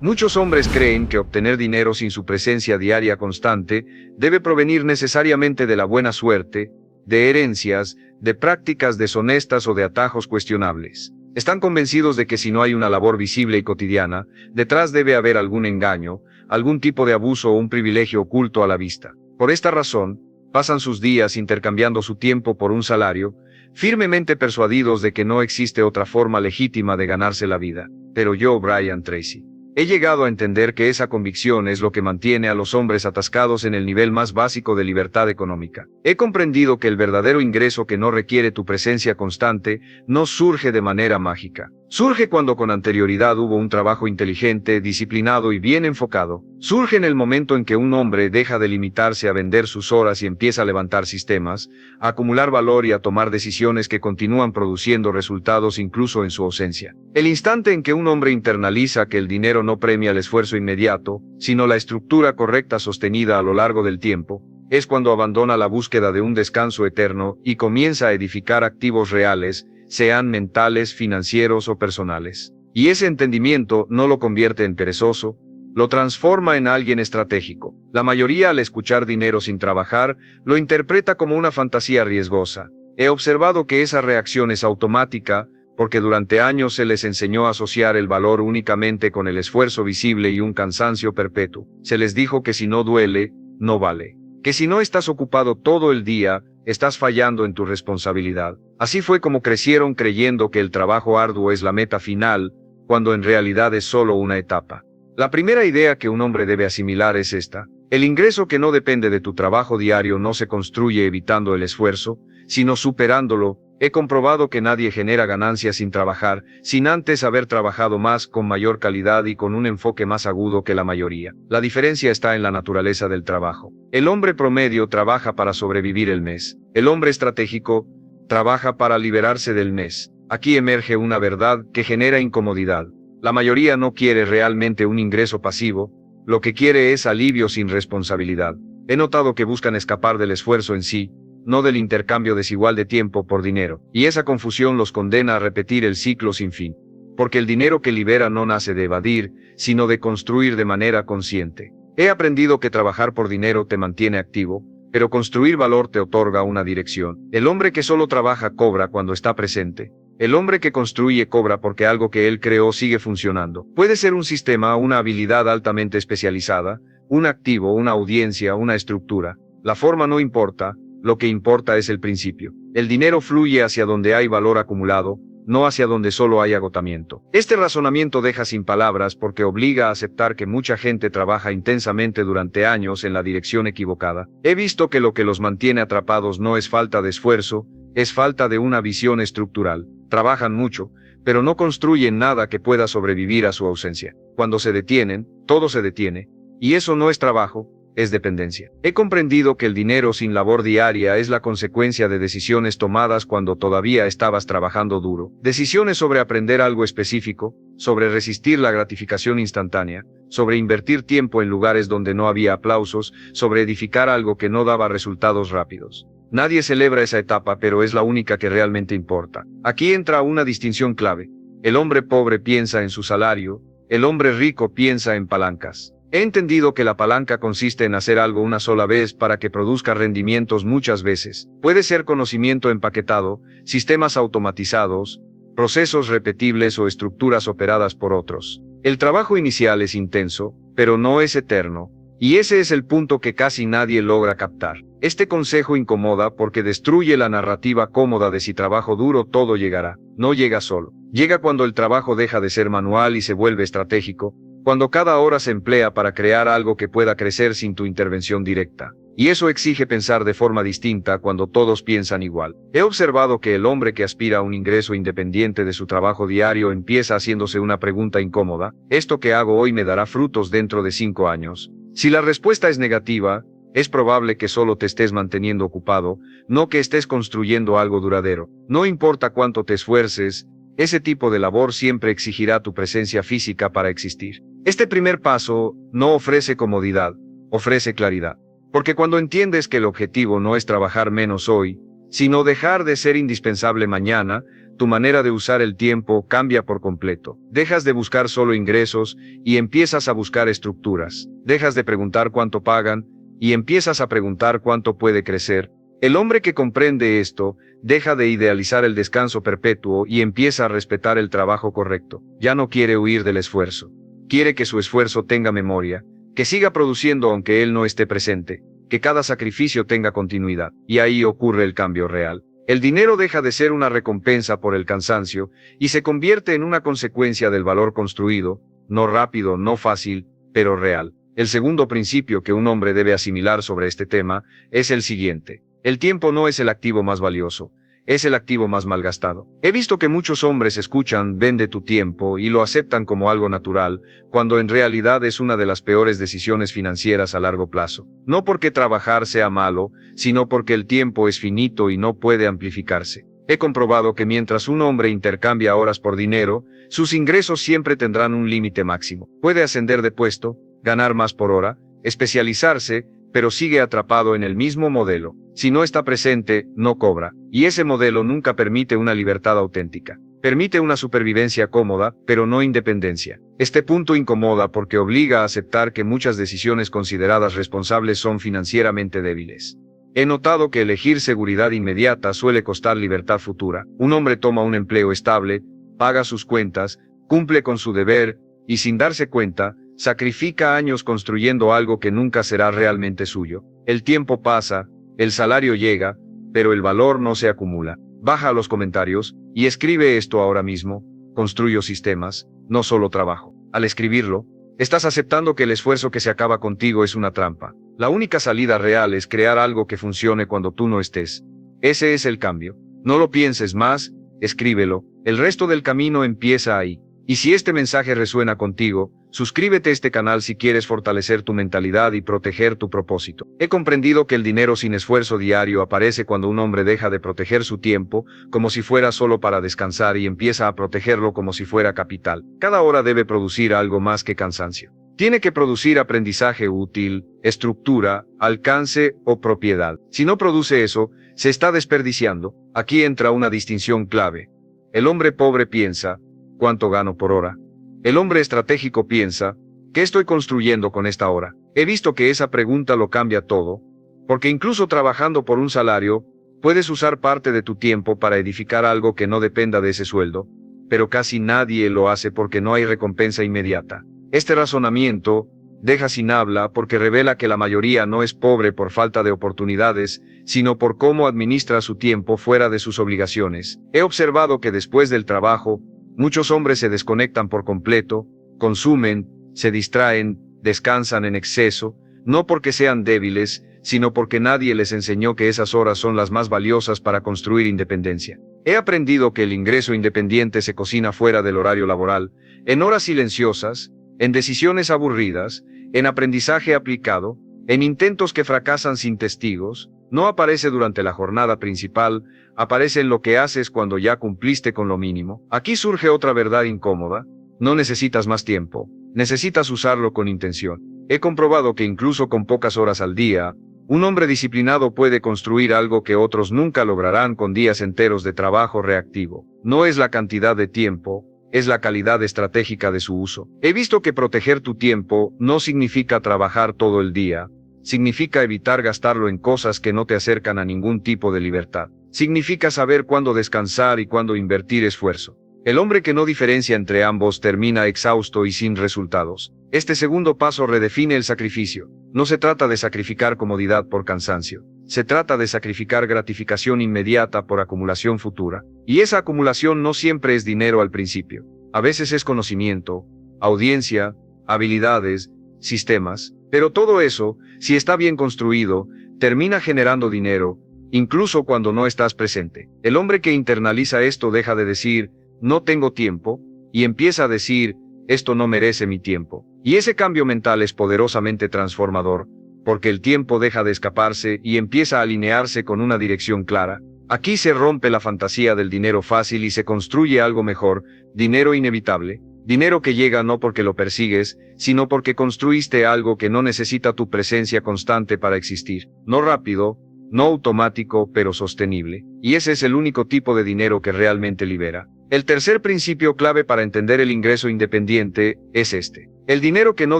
Muchos hombres creen que obtener dinero sin su presencia diaria constante debe provenir necesariamente de la buena suerte, de herencias, de prácticas deshonestas o de atajos cuestionables. Están convencidos de que si no hay una labor visible y cotidiana, detrás debe haber algún engaño, algún tipo de abuso o un privilegio oculto a la vista. Por esta razón, pasan sus días intercambiando su tiempo por un salario, firmemente persuadidos de que no existe otra forma legítima de ganarse la vida. Pero yo, Brian Tracy, he llegado a entender que esa convicción es lo que mantiene a los hombres atascados en el nivel más básico de libertad económica. He comprendido que el verdadero ingreso que no requiere tu presencia constante no surge de manera mágica. Surge cuando con anterioridad hubo un trabajo inteligente, disciplinado y bien enfocado. Surge en el momento en que un hombre deja de limitarse a vender sus horas y empieza a levantar sistemas, a acumular valor y a tomar decisiones que continúan produciendo resultados incluso en su ausencia. El instante en que un hombre internaliza que el dinero no premia el esfuerzo inmediato, sino la estructura correcta sostenida a lo largo del tiempo, es cuando abandona la búsqueda de un descanso eterno y comienza a edificar activos reales, sean mentales, financieros o personales. Y ese entendimiento no lo convierte en perezoso, lo transforma en alguien estratégico. La mayoría, al escuchar dinero sin trabajar, lo interpreta como una fantasía riesgosa. He observado que esa reacción es automática, porque durante años se les enseñó a asociar el valor únicamente con el esfuerzo visible y un cansancio perpetuo. Se les dijo que si no duele, no vale. Que si no estás ocupado todo el día, estás fallando en tu responsabilidad. Así fue como crecieron creyendo que el trabajo arduo es la meta final, cuando en realidad es solo una etapa. La primera idea que un hombre debe asimilar es esta: el ingreso que no depende de tu trabajo diario no se construye evitando el esfuerzo, sino superándolo. He comprobado que nadie genera ganancias sin trabajar, sin antes haber trabajado más, con mayor calidad y con un enfoque más agudo que la mayoría. La diferencia está en la naturaleza del trabajo. El hombre promedio trabaja para sobrevivir el mes. El hombre estratégico trabaja para liberarse del mes. Aquí emerge una verdad que genera incomodidad. La mayoría no quiere realmente un ingreso pasivo, lo que quiere es alivio sin responsabilidad. He notado que buscan escapar del esfuerzo en sí, no del intercambio desigual de tiempo por dinero, y esa confusión los condena a repetir el ciclo sin fin. Porque el dinero que libera no nace de evadir, sino de construir de manera consciente. He aprendido que trabajar por dinero te mantiene activo, pero construir valor te otorga una dirección. El hombre que solo trabaja cobra cuando está presente. El hombre que construye cobra porque algo que él creó sigue funcionando. Puede ser un sistema, una habilidad altamente especializada, un activo, una audiencia, una estructura. La forma no importa. Lo que importa es el principio. El dinero fluye hacia donde hay valor acumulado, no hacia donde solo hay agotamiento. Este razonamiento deja sin palabras porque obliga a aceptar que mucha gente trabaja intensamente durante años en la dirección equivocada. He visto que lo que los mantiene atrapados no es falta de esfuerzo, es falta de una visión estructural. Trabajan mucho, pero no construyen nada que pueda sobrevivir a su ausencia. Cuando se detienen, todo se detiene, y eso no es trabajo, es dependencia. He comprendido que el dinero sin labor diaria es la consecuencia de decisiones tomadas cuando todavía estabas trabajando duro. Decisiones sobre aprender algo específico, sobre resistir la gratificación instantánea, sobre invertir tiempo en lugares donde no había aplausos, sobre edificar algo que no daba resultados rápidos. Nadie celebra esa etapa, pero es la única que realmente importa. Aquí entra una distinción clave. El hombre pobre piensa en su salario, el hombre rico piensa en palancas. He entendido que la palanca consiste en hacer algo una sola vez para que produzca rendimientos muchas veces. Puede ser conocimiento empaquetado, sistemas automatizados, procesos repetibles o estructuras operadas por otros. El trabajo inicial es intenso, pero no es eterno. Y ese es el punto que casi nadie logra captar. Este consejo incomoda porque destruye la narrativa cómoda de si trabajo duro todo llegará. No llega solo. Llega cuando el trabajo deja de ser manual y se vuelve estratégico, cuando cada hora se emplea para crear algo que pueda crecer sin tu intervención directa. Y eso exige pensar de forma distinta cuando todos piensan igual. He observado que el hombre que aspira a un ingreso independiente de su trabajo diario empieza haciéndose una pregunta incómoda: ¿esto que hago hoy me dará frutos dentro de 5 años? Si la respuesta es negativa, es probable que solo te estés manteniendo ocupado, no que estés construyendo algo duradero. No importa cuánto te esfuerces, ese tipo de labor siempre exigirá tu presencia física para existir. Este primer paso no ofrece comodidad, ofrece claridad. Porque cuando entiendes que el objetivo no es trabajar menos hoy, sino dejar de ser indispensable mañana, tu manera de usar el tiempo cambia por completo. Dejas de buscar solo ingresos y empiezas a buscar estructuras. Dejas de preguntar cuánto pagan y empiezas a preguntar cuánto puede crecer. El hombre que comprende esto, deja de idealizar el descanso perpetuo y empieza a respetar el trabajo correcto. Ya no quiere huir del esfuerzo. Quiere que su esfuerzo tenga memoria, que siga produciendo aunque él no esté presente, que cada sacrificio tenga continuidad. Y ahí ocurre el cambio real. El dinero deja de ser una recompensa por el cansancio y se convierte en una consecuencia del valor construido, no rápido, no fácil, pero real. El segundo principio que un hombre debe asimilar sobre este tema es el siguiente. El tiempo no es el activo más valioso, es el activo más malgastado. He visto que muchos hombres escuchan "vende tu tiempo" y lo aceptan como algo natural, cuando en realidad es una de las peores decisiones financieras a largo plazo. No porque trabajar sea malo, sino porque el tiempo es finito y no puede amplificarse. He comprobado que mientras un hombre intercambia horas por dinero, sus ingresos siempre tendrán un límite máximo. Puede ascender de puesto, ganar más por hora, especializarse, pero sigue atrapado en el mismo modelo. Si no está presente, no cobra, y ese modelo nunca permite una libertad auténtica. Permite una supervivencia cómoda, pero no independencia. Este punto incomoda porque obliga a aceptar que muchas decisiones consideradas responsables son financieramente débiles. He notado que elegir seguridad inmediata suele costar libertad futura. Un hombre toma un empleo estable, paga sus cuentas, cumple con su deber, y sin darse cuenta, sacrifica años construyendo algo que nunca será realmente suyo. El tiempo pasa, el salario llega, pero el valor no se acumula. Baja a los comentarios y escribe esto ahora mismo. Construyo sistemas, no solo trabajo. Al escribirlo, estás aceptando que el esfuerzo que se acaba contigo es una trampa. La única salida real es crear algo que funcione cuando tú no estés. Ese es el cambio. No lo pienses más, escríbelo. El resto del camino empieza ahí. Y si este mensaje resuena contigo, suscríbete a este canal si quieres fortalecer tu mentalidad y proteger tu propósito. He comprendido que el dinero sin esfuerzo diario aparece cuando un hombre deja de proteger su tiempo, como si fuera solo para descansar, y empieza a protegerlo como si fuera capital. Cada hora debe producir algo más que cansancio. Tiene que producir aprendizaje útil, estructura, alcance o propiedad. Si no produce eso, se está desperdiciando. Aquí entra una distinción clave. El hombre pobre piensa, ¿cuánto gano por hora? El hombre estratégico piensa, ¿qué estoy construyendo con esta hora? He visto que esa pregunta lo cambia todo, porque incluso trabajando por un salario, puedes usar parte de tu tiempo para edificar algo que no dependa de ese sueldo, pero casi nadie lo hace porque no hay recompensa inmediata. Este razonamiento deja sin habla porque revela que la mayoría no es pobre por falta de oportunidades, sino por cómo administra su tiempo fuera de sus obligaciones. He observado que después del trabajo, muchos hombres se desconectan por completo, consumen, se distraen, descansan en exceso, no porque sean débiles, sino porque nadie les enseñó que esas horas son las más valiosas para construir independencia. He aprendido que el ingreso independiente se cocina fuera del horario laboral, en horas silenciosas, en decisiones aburridas, en aprendizaje aplicado, en intentos que fracasan sin testigos. No aparece durante la jornada principal, aparece en lo que haces cuando ya cumpliste con lo mínimo. Aquí surge otra verdad incómoda. No necesitas más tiempo, necesitas usarlo con intención. He comprobado que incluso con pocas horas al día, un hombre disciplinado puede construir algo que otros nunca lograrán con días enteros de trabajo reactivo. No es la cantidad de tiempo, es la calidad estratégica de su uso. He visto que proteger tu tiempo no significa trabajar todo el día. Significa evitar gastarlo en cosas que no te acercan a ningún tipo de libertad. Significa saber cuándo descansar y cuándo invertir esfuerzo. El hombre que no diferencia entre ambos termina exhausto y sin resultados. Este segundo paso redefine el sacrificio. No se trata de sacrificar comodidad por cansancio. Se trata de sacrificar gratificación inmediata por acumulación futura. Y esa acumulación no siempre es dinero al principio. A veces es conocimiento, audiencia, habilidades, sistemas. Pero todo eso, si está bien construido, termina generando dinero, incluso cuando no estás presente. El hombre que internaliza esto deja de decir, no tengo tiempo, y empieza a decir, esto no merece mi tiempo. Y ese cambio mental es poderosamente transformador, porque el tiempo deja de escaparse y empieza a alinearse con una dirección clara. Aquí se rompe la fantasía del dinero fácil y se construye algo mejor, dinero inevitable. Dinero que llega no porque lo persigues, sino porque construiste algo que no necesita tu presencia constante para existir. No rápido, no automático, pero sostenible. Y ese es el único tipo de dinero que realmente libera. El tercer principio clave para entender el ingreso independiente es este. El dinero que no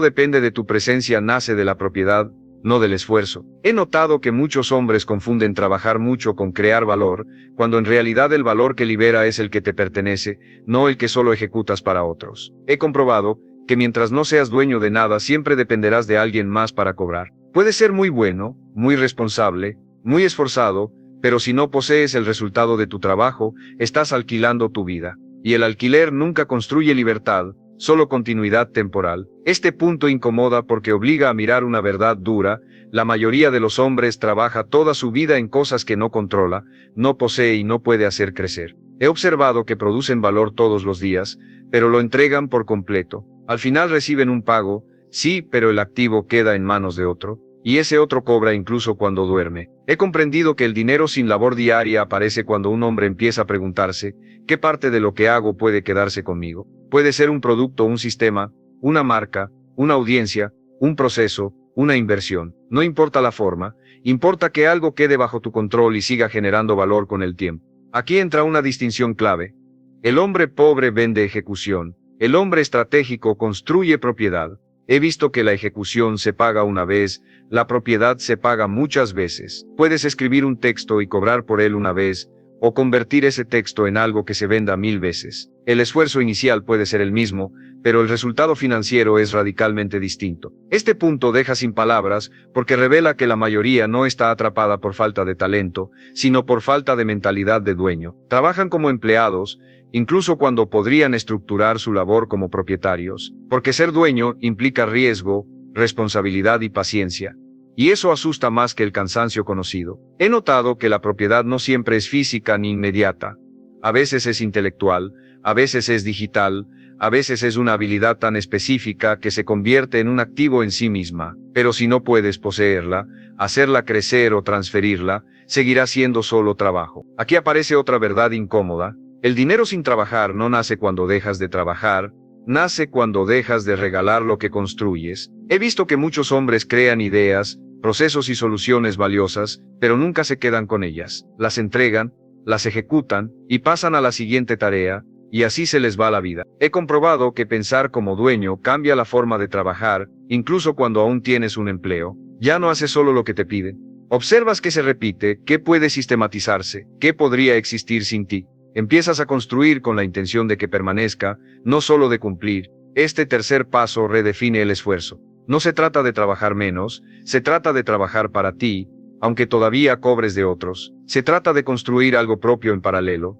depende de tu presencia nace de la propiedad, no del esfuerzo. He notado que muchos hombres confunden trabajar mucho con crear valor, cuando en realidad el valor que libera es el que te pertenece, no el que solo ejecutas para otros. He comprobado que mientras no seas dueño de nada siempre dependerás de alguien más para cobrar. Puedes ser muy bueno, muy responsable, muy esforzado, pero si no posees el resultado de tu trabajo, estás alquilando tu vida. Y el alquiler nunca construye libertad, solo continuidad temporal. Este punto incomoda porque obliga a mirar una verdad dura. La mayoría de los hombres trabaja toda su vida en cosas que no controla, no posee y no puede hacer crecer. He observado que producen valor todos los días, pero lo entregan por completo. Al final reciben un pago, sí, pero el activo queda en manos de otro. Y ese otro cobra incluso cuando duerme. He comprendido que el dinero sin labor diaria aparece cuando un hombre empieza a preguntarse, ¿qué parte de lo que hago puede quedarse conmigo? Puede ser un producto, un sistema, una marca, una audiencia, un proceso, una inversión. No importa la forma, importa que algo quede bajo tu control y siga generando valor con el tiempo. Aquí entra una distinción clave. El hombre pobre vende ejecución. El hombre estratégico construye propiedad. He visto que la ejecución se paga una vez, la propiedad se paga muchas veces. Puedes escribir un texto y cobrar por él una vez, o convertir ese texto en algo que se venda 1000 veces. El esfuerzo inicial puede ser el mismo, pero el resultado financiero es radicalmente distinto. Este punto deja sin palabras, porque revela que la mayoría no está atrapada por falta de talento, sino por falta de mentalidad de dueño. Trabajan como empleados, incluso cuando podrían estructurar su labor como propietarios, porque ser dueño implica riesgo, responsabilidad y paciencia. Y eso asusta más que el cansancio conocido. He notado que la propiedad no siempre es física ni inmediata. A veces es intelectual, a veces es digital, a veces es una habilidad tan específica que se convierte en un activo en sí misma. Pero si no puedes poseerla, hacerla crecer o transferirla, seguirá siendo solo trabajo. Aquí aparece otra verdad incómoda. El dinero sin trabajar no nace cuando dejas de trabajar, nace cuando dejas de regalar lo que construyes. He visto que muchos hombres crean ideas, procesos y soluciones valiosas, pero nunca se quedan con ellas. Las entregan, las ejecutan, y pasan a la siguiente tarea, y así se les va la vida. He comprobado que pensar como dueño cambia la forma de trabajar, incluso cuando aún tienes un empleo. Ya no haces solo lo que te piden. Observas qué se repite, qué puede sistematizarse, qué podría existir sin ti. Empiezas a construir con la intención de que permanezca, no solo de cumplir. Este tercer paso redefine el esfuerzo. No se trata de trabajar menos, se trata de trabajar para ti, aunque todavía cobres de otros. Se trata de construir algo propio en paralelo,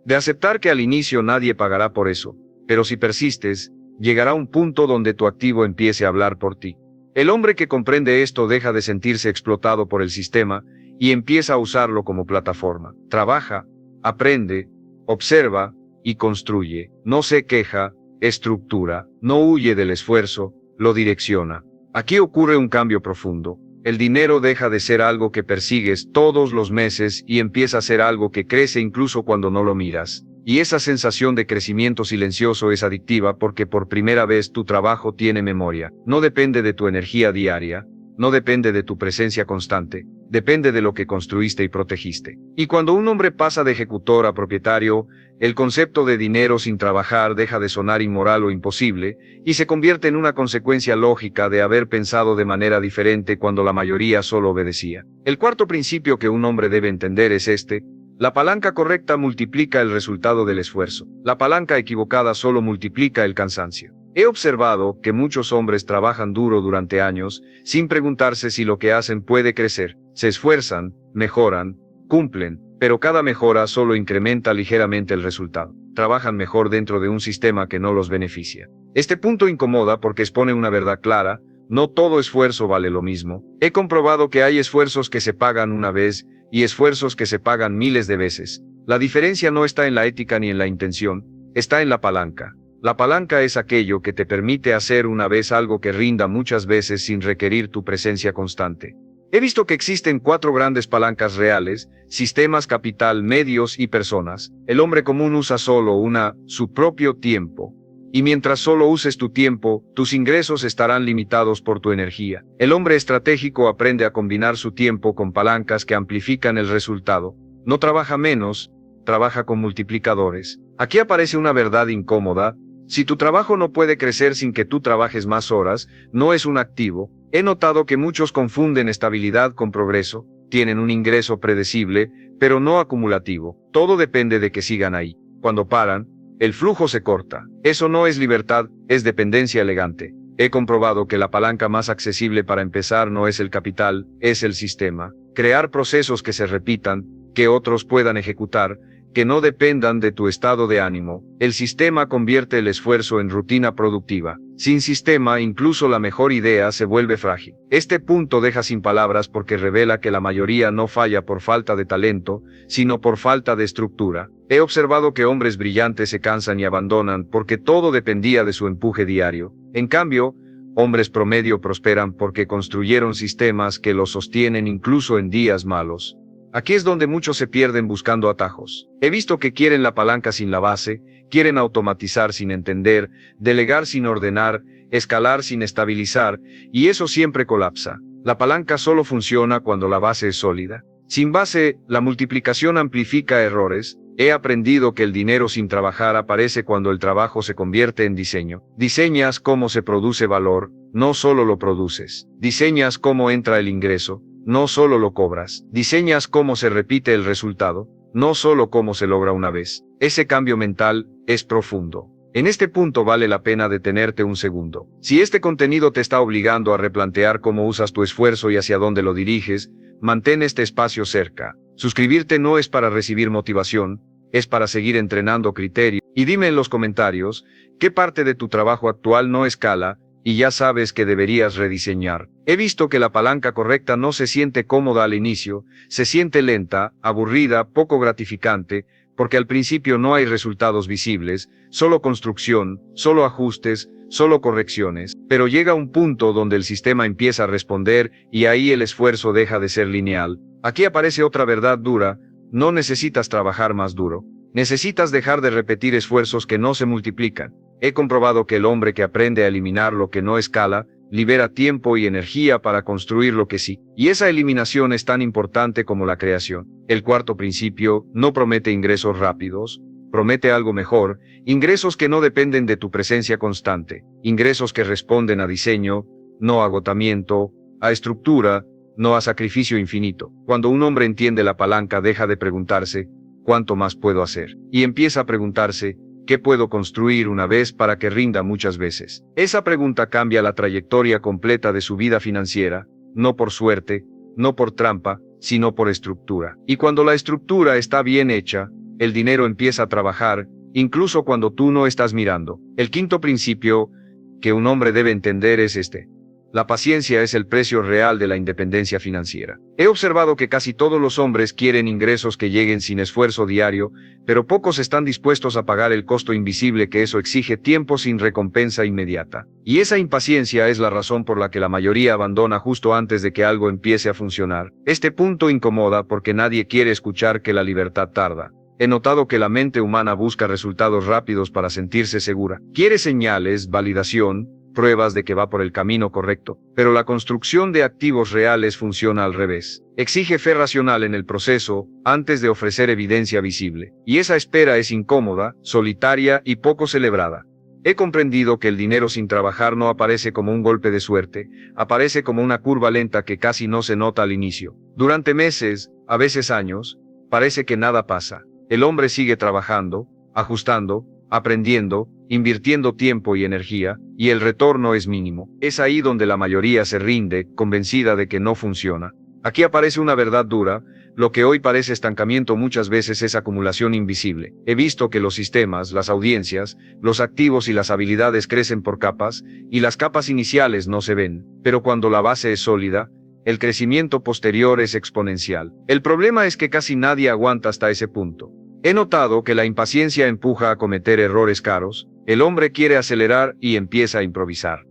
de aceptar que al inicio nadie pagará por eso, pero si persistes, llegará un punto donde tu activo empiece a hablar por ti. El hombre que comprende esto deja de sentirse explotado por el sistema y empieza a usarlo como plataforma. Trabaja, aprende, observa y construye. No se queja, estructura, no huye del esfuerzo, lo direcciona. Aquí ocurre un cambio profundo. El dinero deja de ser algo que persigues todos los meses y empieza a ser algo que crece incluso cuando no lo miras. Y esa sensación de crecimiento silencioso es adictiva porque por primera vez tu trabajo tiene memoria. No depende de tu energía diaria, no depende de tu presencia constante, depende de lo que construiste y protegiste. Y cuando un hombre pasa de ejecutor a propietario, el concepto de dinero sin trabajar deja de sonar inmoral o imposible, y se convierte en una consecuencia lógica de haber pensado de manera diferente cuando la mayoría solo obedecía. El cuarto principio que un hombre debe entender es este: la palanca correcta multiplica el resultado del esfuerzo. La palanca equivocada solo multiplica el cansancio. He observado que muchos hombres trabajan duro durante años, sin preguntarse si lo que hacen puede crecer. Se esfuerzan, mejoran, cumplen, pero cada mejora solo incrementa ligeramente el resultado. Trabajan mejor dentro de un sistema que no los beneficia. Este punto incomoda porque expone una verdad clara: no todo esfuerzo vale lo mismo. He comprobado que hay esfuerzos que se pagan una vez y esfuerzos que se pagan miles de veces. La diferencia no está en la ética ni en la intención, está en la palanca. La palanca es aquello que te permite hacer una vez algo que rinda muchas veces sin requerir tu presencia constante. He visto que existen 4 grandes palancas reales: sistemas, capital, medios y personas. El hombre común usa solo una: su propio tiempo. Y mientras solo uses tu tiempo, tus ingresos estarán limitados por tu energía. El hombre estratégico aprende a combinar su tiempo con palancas que amplifican el resultado. No trabaja menos, trabaja con multiplicadores. Aquí aparece una verdad incómoda. Si tu trabajo no puede crecer sin que tú trabajes más horas, no es un activo. He notado que muchos confunden estabilidad con progreso. Tienen un ingreso predecible, pero no acumulativo. Todo depende de que sigan ahí. Cuando paran, el flujo se corta. Eso no es libertad, es dependencia elegante. He comprobado que la palanca más accesible para empezar no es el capital, es el sistema. Crear procesos que se repitan, que otros puedan ejecutar, que no dependan de tu estado de ánimo. El sistema convierte el esfuerzo en rutina productiva. Sin sistema, incluso la mejor idea se vuelve frágil. Este punto deja sin palabras porque revela que la mayoría no falla por falta de talento, sino por falta de estructura. He observado que hombres brillantes se cansan y abandonan porque todo dependía de su empuje diario. En cambio, hombres promedio prosperan porque construyeron sistemas que los sostienen incluso en días malos. Aquí es donde muchos se pierden buscando atajos. He visto que quieren la palanca sin la base, quieren automatizar sin entender, delegar sin ordenar, escalar sin estabilizar, y eso siempre colapsa. La palanca solo funciona cuando la base es sólida. Sin base, la multiplicación amplifica errores. He aprendido que el dinero sin trabajar aparece cuando el trabajo se convierte en diseño. Diseñas cómo se produce valor, no solo lo produces. Diseñas cómo entra el ingreso, no solo lo cobras. Diseñas cómo se repite el resultado, no solo cómo se logra una vez. Ese cambio mental es profundo. En este punto vale la pena detenerte un segundo. Si este contenido te está obligando a replantear cómo usas tu esfuerzo y hacia dónde lo diriges, mantén este espacio cerca. Suscribirte no es para recibir motivación, es para seguir entrenando criterio. Y dime en los comentarios, ¿qué parte de tu trabajo actual no escala? Y ya sabes que deberías rediseñar. He visto que la palanca correcta no se siente cómoda al inicio, se siente lenta, aburrida, poco gratificante, porque al principio no hay resultados visibles, solo construcción, solo ajustes, solo correcciones. Pero llega un punto donde el sistema empieza a responder y ahí el esfuerzo deja de ser lineal. Aquí aparece otra verdad dura: no necesitas trabajar más duro. Necesitas dejar de repetir esfuerzos que no se multiplican. He comprobado que el hombre que aprende a eliminar lo que no escala, libera tiempo y energía para construir lo que sí. Y esa eliminación es tan importante como la creación. El cuarto principio no promete ingresos rápidos, promete algo mejor, ingresos que no dependen de tu presencia constante, ingresos que responden a diseño, no a agotamiento, a estructura, no a sacrificio infinito. Cuando un hombre entiende la palanca, deja de preguntarse, ¿cuánto más puedo hacer? Y empieza a preguntarse, ¿qué puedo construir una vez para que rinda muchas veces? Esa pregunta cambia la trayectoria completa de su vida financiera, no por suerte, no por trampa, sino por estructura. Y cuando la estructura está bien hecha, el dinero empieza a trabajar, incluso cuando tú no estás mirando. El quinto principio que un hombre debe entender es este: la paciencia es el precio real de la independencia financiera. He observado que casi todos los hombres quieren ingresos que lleguen sin esfuerzo diario, pero pocos están dispuestos a pagar el costo invisible que eso exige: tiempo sin recompensa inmediata. Y esa impaciencia es la razón por la que la mayoría abandona justo antes de que algo empiece a funcionar. Este punto incomoda porque nadie quiere escuchar que la libertad tarda. He notado que la mente humana busca resultados rápidos para sentirse segura. Quiere señales, validación, pruebas de que va por el camino correcto, pero la construcción de activos reales funciona al revés. Exige fe racional en el proceso, antes de ofrecer evidencia visible. Y esa espera es incómoda, solitaria y poco celebrada. He comprendido que el dinero sin trabajar no aparece como un golpe de suerte, aparece como una curva lenta que casi no se nota al inicio. Durante meses, a veces años, parece que nada pasa. El hombre sigue trabajando, ajustando, aprendiendo, invirtiendo tiempo y energía, y el retorno es mínimo. Es ahí donde la mayoría se rinde, convencida de que no funciona. Aquí aparece una verdad dura: lo que hoy parece estancamiento muchas veces es acumulación invisible. He visto que los sistemas, las audiencias, los activos y las habilidades crecen por capas, y las capas iniciales no se ven, pero cuando la base es sólida, el crecimiento posterior es exponencial. El problema es que casi nadie aguanta hasta ese punto. He notado que la impaciencia empuja a cometer errores caros. El hombre quiere acelerar y empieza a improvisar.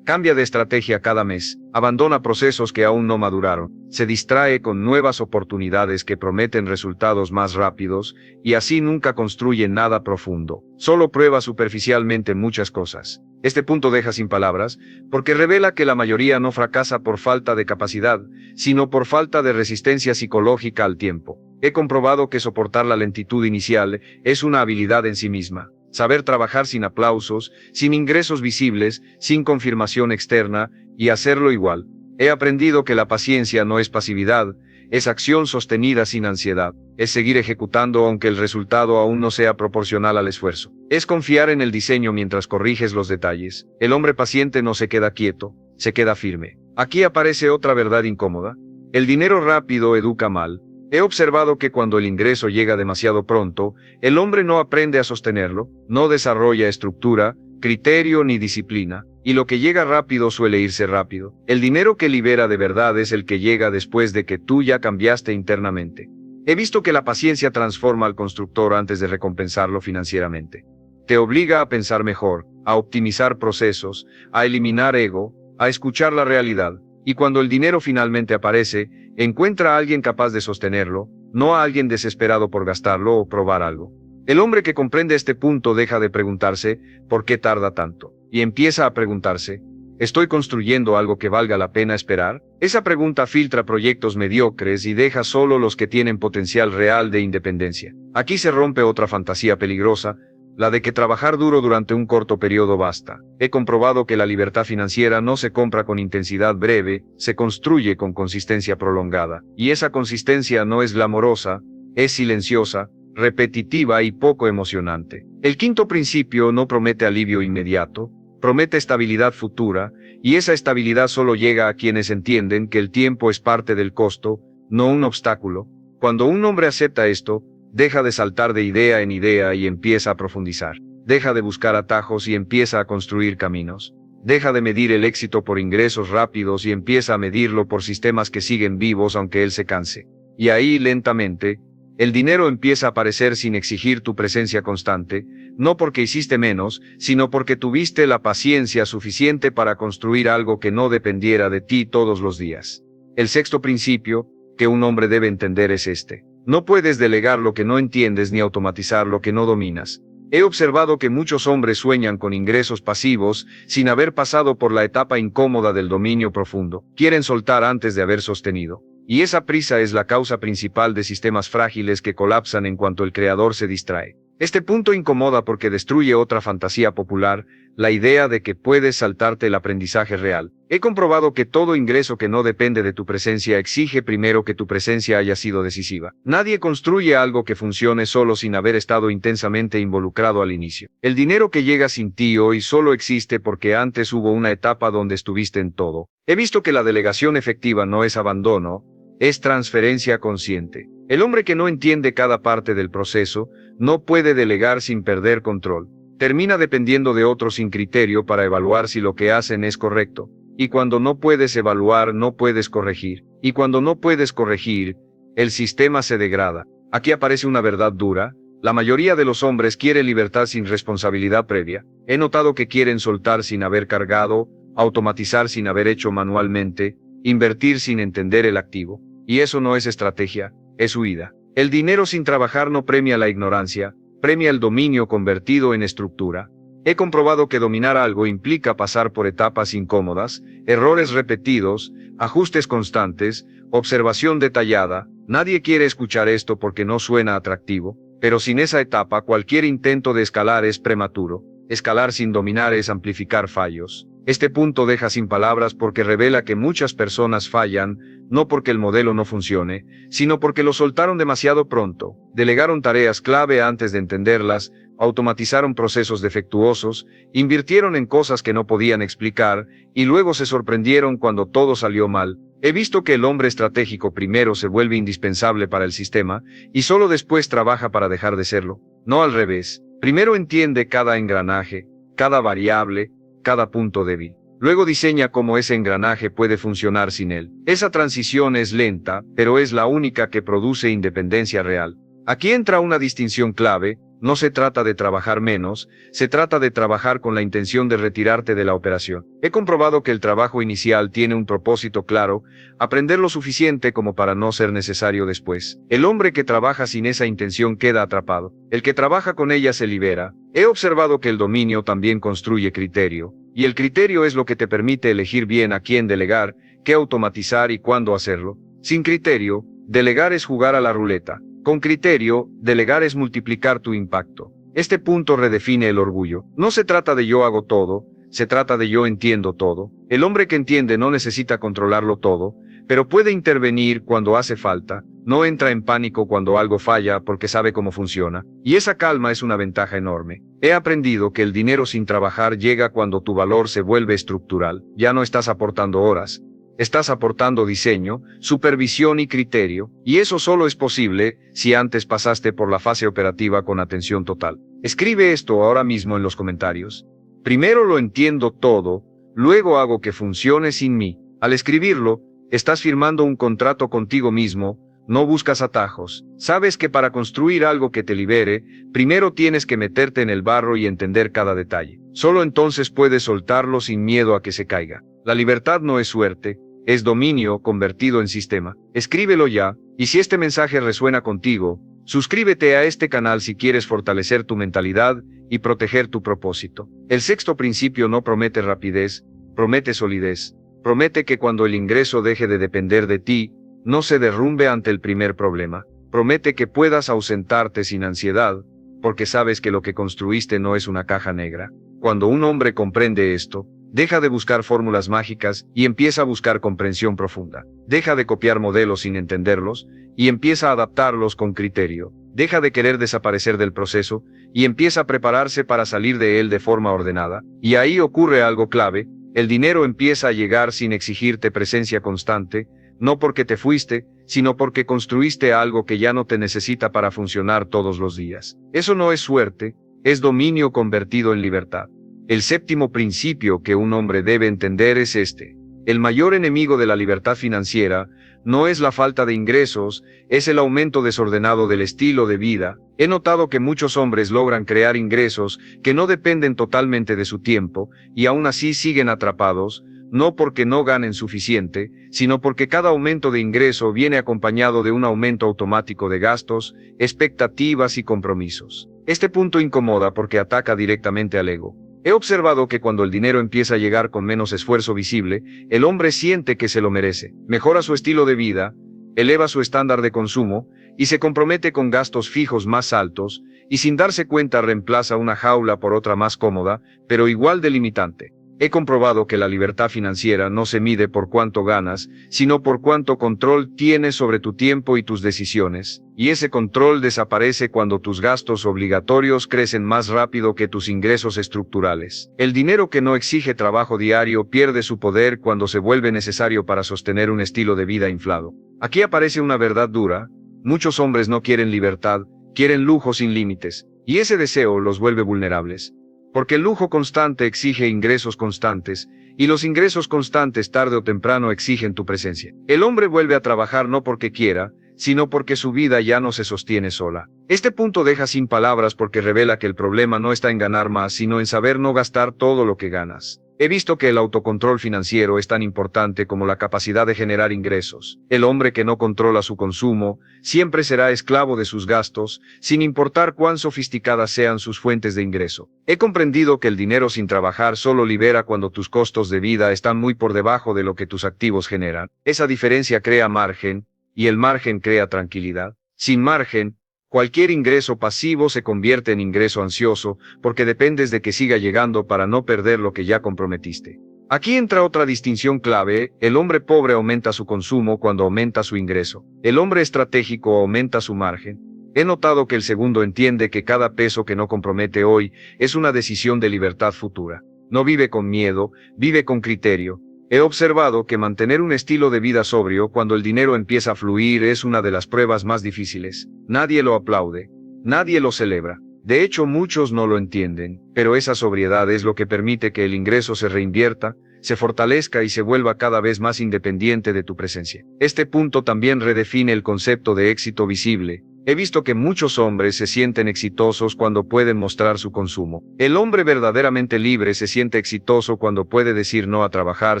Cambia de estrategia cada mes, abandona procesos que aún no maduraron, se distrae con nuevas oportunidades que prometen resultados más rápidos, y así nunca construye nada profundo. Solo prueba superficialmente muchas cosas. Este punto deja sin palabras, porque revela que la mayoría no fracasa por falta de capacidad, sino por falta de resistencia psicológica al tiempo. He comprobado que soportar la lentitud inicial es una habilidad en sí misma. Saber trabajar sin aplausos, sin ingresos visibles, sin confirmación externa, y hacerlo igual. He aprendido que la paciencia no es pasividad, es acción sostenida sin ansiedad, es seguir ejecutando aunque el resultado aún no sea proporcional al esfuerzo. Es confiar en el diseño mientras corriges los detalles. El hombre paciente no se queda quieto, se queda firme. Aquí aparece otra verdad incómoda. El dinero rápido educa mal. He observado que cuando el ingreso llega demasiado pronto, el hombre no aprende a sostenerlo, no desarrolla estructura, criterio ni disciplina, y lo que llega rápido suele irse rápido. El dinero que libera de verdad es el que llega después de que tú ya cambiaste internamente. He visto que la paciencia transforma al constructor antes de recompensarlo financieramente. Te obliga a pensar mejor, a optimizar procesos, a eliminar ego, a escuchar la realidad. Y cuando el dinero finalmente aparece, encuentra a alguien capaz de sostenerlo, no a alguien desesperado por gastarlo o probar algo. El hombre que comprende este punto deja de preguntarse, ¿por qué tarda tanto? Y empieza a preguntarse, ¿estoy construyendo algo que valga la pena esperar? Esa pregunta filtra proyectos mediocres y deja solo los que tienen potencial real de independencia. Aquí se rompe otra fantasía peligrosa, la de que trabajar duro durante un corto periodo basta. He comprobado que la libertad financiera no se compra con intensidad breve, se construye con consistencia prolongada. Y esa consistencia no es glamorosa, es silenciosa, repetitiva y poco emocionante. El quinto principio no promete alivio inmediato, promete estabilidad futura, y esa estabilidad solo llega a quienes entienden que el tiempo es parte del costo, no un obstáculo. Cuando un hombre acepta esto, deja de saltar de idea en idea y empieza a profundizar. Deja de buscar atajos y empieza a construir caminos. Deja de medir el éxito por ingresos rápidos y empieza a medirlo por sistemas que siguen vivos aunque él se canse. Y ahí, lentamente, el dinero empieza a aparecer sin exigir tu presencia constante, no porque hiciste menos, sino porque tuviste la paciencia suficiente para construir algo que no dependiera de ti todos los días. El sexto principio que un hombre debe entender es este. No puedes delegar lo que no entiendes ni automatizar lo que no dominas. He observado que muchos hombres sueñan con ingresos pasivos sin haber pasado por la etapa incómoda del dominio profundo. Quieren soltar antes de haber sostenido. Y esa prisa es la causa principal de sistemas frágiles que colapsan en cuanto el creador se distrae. Este punto incomoda porque destruye otra fantasía popular, la idea de que puedes saltarte el aprendizaje real. He comprobado que todo ingreso que no depende de tu presencia exige primero que tu presencia haya sido decisiva. Nadie construye algo que funcione solo sin haber estado intensamente involucrado al inicio. El dinero que llega sin ti hoy solo existe porque antes hubo una etapa donde estuviste en todo. He visto que la delegación efectiva no es abandono, es transferencia consciente. El hombre que no entiende cada parte del proceso, no puede delegar sin perder control. Termina dependiendo de otros sin criterio para evaluar si lo que hacen es correcto. Y cuando no puedes evaluar, no puedes corregir. Y cuando no puedes corregir, el sistema se degrada. Aquí aparece una verdad dura. La mayoría de los hombres quiere libertad sin responsabilidad previa. He notado que quieren soltar sin haber cargado, automatizar sin haber hecho manualmente, invertir sin entender el activo. Y eso no es estrategia, es huida. El dinero sin trabajar no premia la ignorancia, premia el dominio convertido en estructura. He comprobado que dominar algo implica pasar por etapas incómodas, errores repetidos, ajustes constantes, observación detallada. Nadie quiere escuchar esto porque no suena atractivo, pero sin esa etapa cualquier intento de escalar es prematuro. Escalar sin dominar es amplificar fallos. Este punto deja sin palabras porque revela que muchas personas fallan, no porque el modelo no funcione, sino porque lo soltaron demasiado pronto, delegaron tareas clave antes de entenderlas, automatizaron procesos defectuosos, invirtieron en cosas que no podían explicar, y luego se sorprendieron cuando todo salió mal. He visto que el hombre estratégico primero se vuelve indispensable para el sistema, y solo después trabaja para dejar de serlo, no al revés. Primero entiende cada engranaje, cada variable, cada punto débil. Luego diseña cómo ese engranaje puede funcionar sin él. Esa transición es lenta, pero es la única que produce independencia real. Aquí entra una distinción clave. No se trata de trabajar menos, se trata de trabajar con la intención de retirarte de la operación. He comprobado que el trabajo inicial tiene un propósito claro, aprender lo suficiente como para no ser necesario después. El hombre que trabaja sin esa intención queda atrapado. El que trabaja con ella se libera. He observado que el dominio también construye criterio, y el criterio es lo que te permite elegir bien a quién delegar, qué automatizar y cuándo hacerlo. Sin criterio, delegar es jugar a la ruleta. Con criterio, delegar es multiplicar tu impacto. Este punto redefine el orgullo. No se trata de yo hago todo, se trata de yo entiendo todo. El hombre que entiende no necesita controlarlo todo, pero puede intervenir cuando hace falta, no entra en pánico cuando algo falla porque sabe cómo funciona, y esa calma es una ventaja enorme. He aprendido que el dinero sin trabajar llega cuando tu valor se vuelve estructural, ya no estás aportando horas. Estás aportando diseño, supervisión y criterio, y eso solo es posible si antes pasaste por la fase operativa con atención total. Escribe esto ahora mismo en los comentarios. Primero lo entiendo todo, luego hago que funcione sin mí. Al escribirlo, estás firmando un contrato contigo mismo, no buscas atajos. Sabes que para construir algo que te libere, primero tienes que meterte en el barro y entender cada detalle. Solo entonces puedes soltarlo sin miedo a que se caiga. La libertad no es suerte, es dominio convertido en sistema. Escríbelo ya, y si este mensaje resuena contigo, suscríbete a este canal si quieres fortalecer tu mentalidad y proteger tu propósito. El sexto principio no promete rapidez, promete solidez. Promete que cuando el ingreso deje de depender de ti, no se derrumbe ante el primer problema. Promete que puedas ausentarte sin ansiedad, porque sabes que lo que construiste no es una caja negra. Cuando un hombre comprende esto, deja de buscar fórmulas mágicas y empieza a buscar comprensión profunda. Deja de copiar modelos sin entenderlos y empieza a adaptarlos con criterio. Deja de querer desaparecer del proceso y empieza a prepararse para salir de él de forma ordenada. Y ahí ocurre algo clave, el dinero empieza a llegar sin exigirte presencia constante, no porque te fuiste, sino porque construiste algo que ya no te necesita para funcionar todos los días. Eso no es suerte, es dominio convertido en libertad. El séptimo principio que un hombre debe entender es este. El mayor enemigo de la libertad financiera no es la falta de ingresos, es el aumento desordenado del estilo de vida. He notado que muchos hombres logran crear ingresos que no dependen totalmente de su tiempo, y aún así siguen atrapados, no porque no ganen suficiente, sino porque cada aumento de ingreso viene acompañado de un aumento automático de gastos, expectativas y compromisos. Este punto incomoda porque ataca directamente al ego. He observado que cuando el dinero empieza a llegar con menos esfuerzo visible, el hombre siente que se lo merece, mejora su estilo de vida, eleva su estándar de consumo, y se compromete con gastos fijos más altos, y sin darse cuenta reemplaza una jaula por otra más cómoda, pero igual de limitante. He comprobado que la libertad financiera no se mide por cuánto ganas, sino por cuánto control tienes sobre tu tiempo y tus decisiones, y ese control desaparece cuando tus gastos obligatorios crecen más rápido que tus ingresos estructurales. El dinero que no exige trabajo diario pierde su poder cuando se vuelve necesario para sostener un estilo de vida inflado. Aquí aparece una verdad dura: muchos hombres no quieren libertad, quieren lujo sin límites, y ese deseo los vuelve vulnerables. Porque el lujo constante exige ingresos constantes, y los ingresos constantes tarde o temprano exigen tu presencia. El hombre vuelve a trabajar no porque quiera, sino porque su vida ya no se sostiene sola. Este punto deja sin palabras porque revela que el problema no está en ganar más, sino en saber no gastar todo lo que ganas. He visto que el autocontrol financiero es tan importante como la capacidad de generar ingresos. El hombre que no controla su consumo siempre será esclavo de sus gastos, sin importar cuán sofisticadas sean sus fuentes de ingreso. He comprendido que el dinero sin trabajar solo libera cuando tus costos de vida están muy por debajo de lo que tus activos generan. Esa diferencia crea margen, y el margen crea tranquilidad. Sin margen, cualquier ingreso pasivo se convierte en ingreso ansioso, porque dependes de que siga llegando para no perder lo que ya comprometiste. Aquí entra otra distinción clave: el hombre pobre aumenta su consumo cuando aumenta su ingreso. El hombre estratégico aumenta su margen. He notado que el segundo entiende que cada peso que no compromete hoy es una decisión de libertad futura. No vive con miedo, vive con criterio. He observado que mantener un estilo de vida sobrio cuando el dinero empieza a fluir es una de las pruebas más difíciles. Nadie lo aplaude, nadie lo celebra. De hecho, muchos no lo entienden, pero esa sobriedad es lo que permite que el ingreso se reinvierta, se fortalezca y se vuelva cada vez más independiente de tu presencia. Este punto también redefine el concepto de éxito visible. He visto que muchos hombres se sienten exitosos cuando pueden mostrar su consumo. El hombre verdaderamente libre se siente exitoso cuando puede decir no a trabajar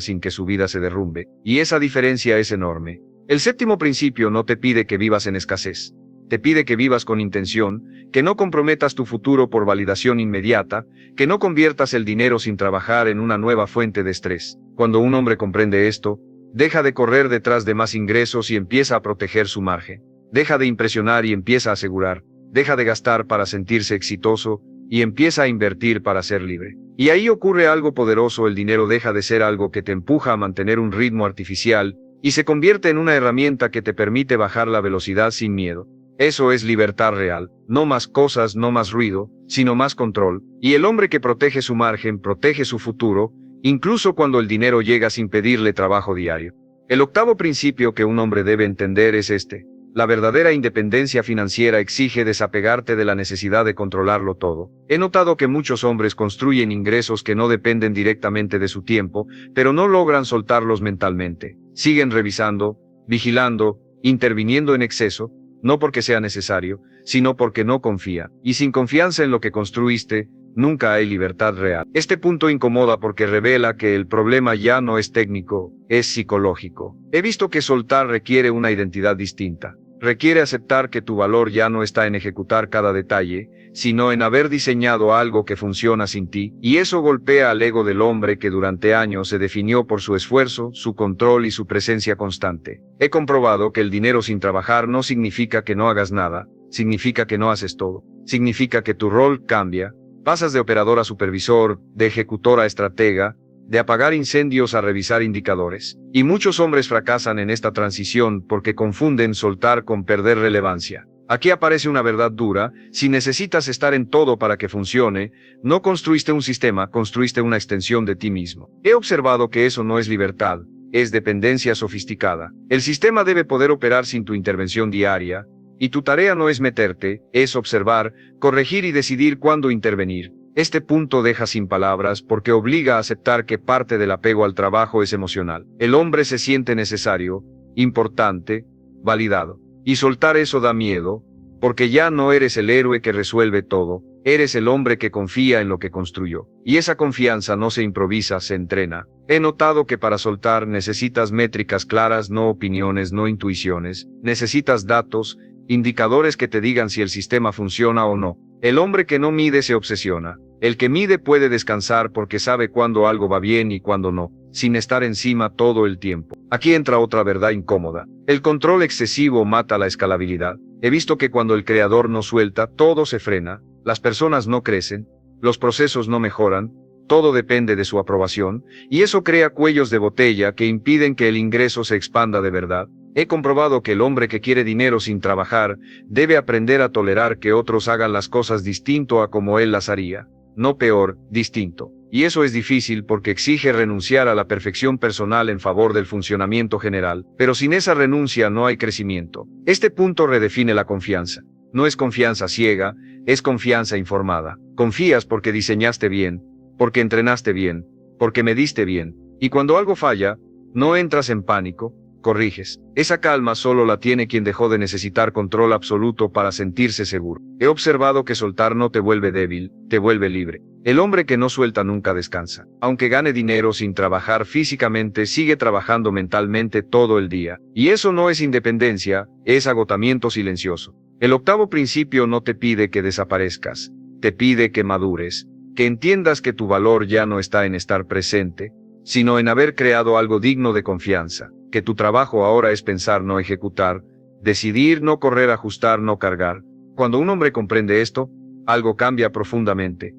sin que su vida se derrumbe, y esa diferencia es enorme. El séptimo principio no te pide que vivas en escasez. Te pide que vivas con intención, que no comprometas tu futuro por validación inmediata, que no conviertas el dinero sin trabajar en una nueva fuente de estrés. Cuando un hombre comprende esto, deja de correr detrás de más ingresos y empieza a proteger su margen. Deja de impresionar y empieza a asegurar. Deja de gastar para sentirse exitoso y empieza a invertir para ser libre. Y ahí ocurre algo poderoso: el dinero deja de ser algo que te empuja a mantener un ritmo artificial y se convierte en una herramienta que te permite bajar la velocidad sin miedo. Eso es libertad real. No más cosas, no más ruido, sino más control. Y el hombre que protege su margen, protege su futuro, incluso cuando el dinero llega sin pedirle trabajo diario. El octavo principio que un hombre debe entender es este: la verdadera independencia financiera exige desapegarte de la necesidad de controlarlo todo. He notado que muchos hombres construyen ingresos que no dependen directamente de su tiempo, pero no logran soltarlos mentalmente. Siguen revisando, vigilando, interviniendo en exceso, no porque sea necesario, sino porque no confía. Y sin confianza en lo que construiste, nunca hay libertad real. Este punto incomoda porque revela que el problema ya no es técnico, es psicológico. He visto que soltar requiere una identidad distinta. Requiere aceptar que tu valor ya no está en ejecutar cada detalle, sino en haber diseñado algo que funciona sin ti, y eso golpea al ego del hombre que durante años se definió por su esfuerzo, su control y su presencia constante. He comprobado que el dinero sin trabajar no significa que no hagas nada, significa que no haces todo. Significa que tu rol cambia, pasas de operador a supervisor, de ejecutor a estratega, de apagar incendios a revisar indicadores. Y muchos hombres fracasan en esta transición porque confunden soltar con perder relevancia. Aquí aparece una verdad dura: si necesitas estar en todo para que funcione, no construiste un sistema, construiste una extensión de ti mismo. He observado que eso no es libertad, es dependencia sofisticada. El sistema debe poder operar sin tu intervención diaria, y tu tarea no es meterte, es observar, corregir y decidir cuándo intervenir. Este punto deja sin palabras porque obliga a aceptar que parte del apego al trabajo es emocional. El hombre se siente necesario, importante, validado. Y soltar eso da miedo, porque ya no eres el héroe que resuelve todo, eres el hombre que confía en lo que construyó. Y esa confianza no se improvisa, se entrena. He notado que para soltar necesitas métricas claras, no opiniones, no intuiciones. Necesitas datos, indicadores que te digan si el sistema funciona o no. El hombre que no mide se obsesiona. El que mide puede descansar porque sabe cuándo algo va bien y cuándo no, sin estar encima todo el tiempo. Aquí entra otra verdad incómoda. El control excesivo mata la escalabilidad. He visto que cuando el creador no suelta, todo se frena, las personas no crecen, los procesos no mejoran, todo depende de su aprobación, y eso crea cuellos de botella que impiden que el ingreso se expanda de verdad. He comprobado que el hombre que quiere dinero sin trabajar debe aprender a tolerar que otros hagan las cosas distinto a como él las haría. No peor, distinto. Y eso es difícil porque exige renunciar a la perfección personal en favor del funcionamiento general, pero sin esa renuncia no hay crecimiento. Este punto redefine la confianza. No es confianza ciega, es confianza informada. Confías porque diseñaste bien, porque entrenaste bien, porque mediste bien. Y cuando algo falla, no entras en pánico, corriges. Esa calma solo la tiene quien dejó de necesitar control absoluto para sentirse seguro. He observado que soltar no te vuelve débil, te vuelve libre. El hombre que no suelta nunca descansa. Aunque gane dinero sin trabajar físicamente, sigue trabajando mentalmente todo el día. Y eso no es independencia, es agotamiento silencioso. El octavo principio no te pide que desaparezcas, te pide que madures, que entiendas que tu valor ya no está en estar presente, sino en haber creado algo digno de confianza, que tu trabajo ahora es pensar, no ejecutar, decidir, no correr, ajustar, no cargar. Cuando un hombre comprende esto, algo cambia profundamente.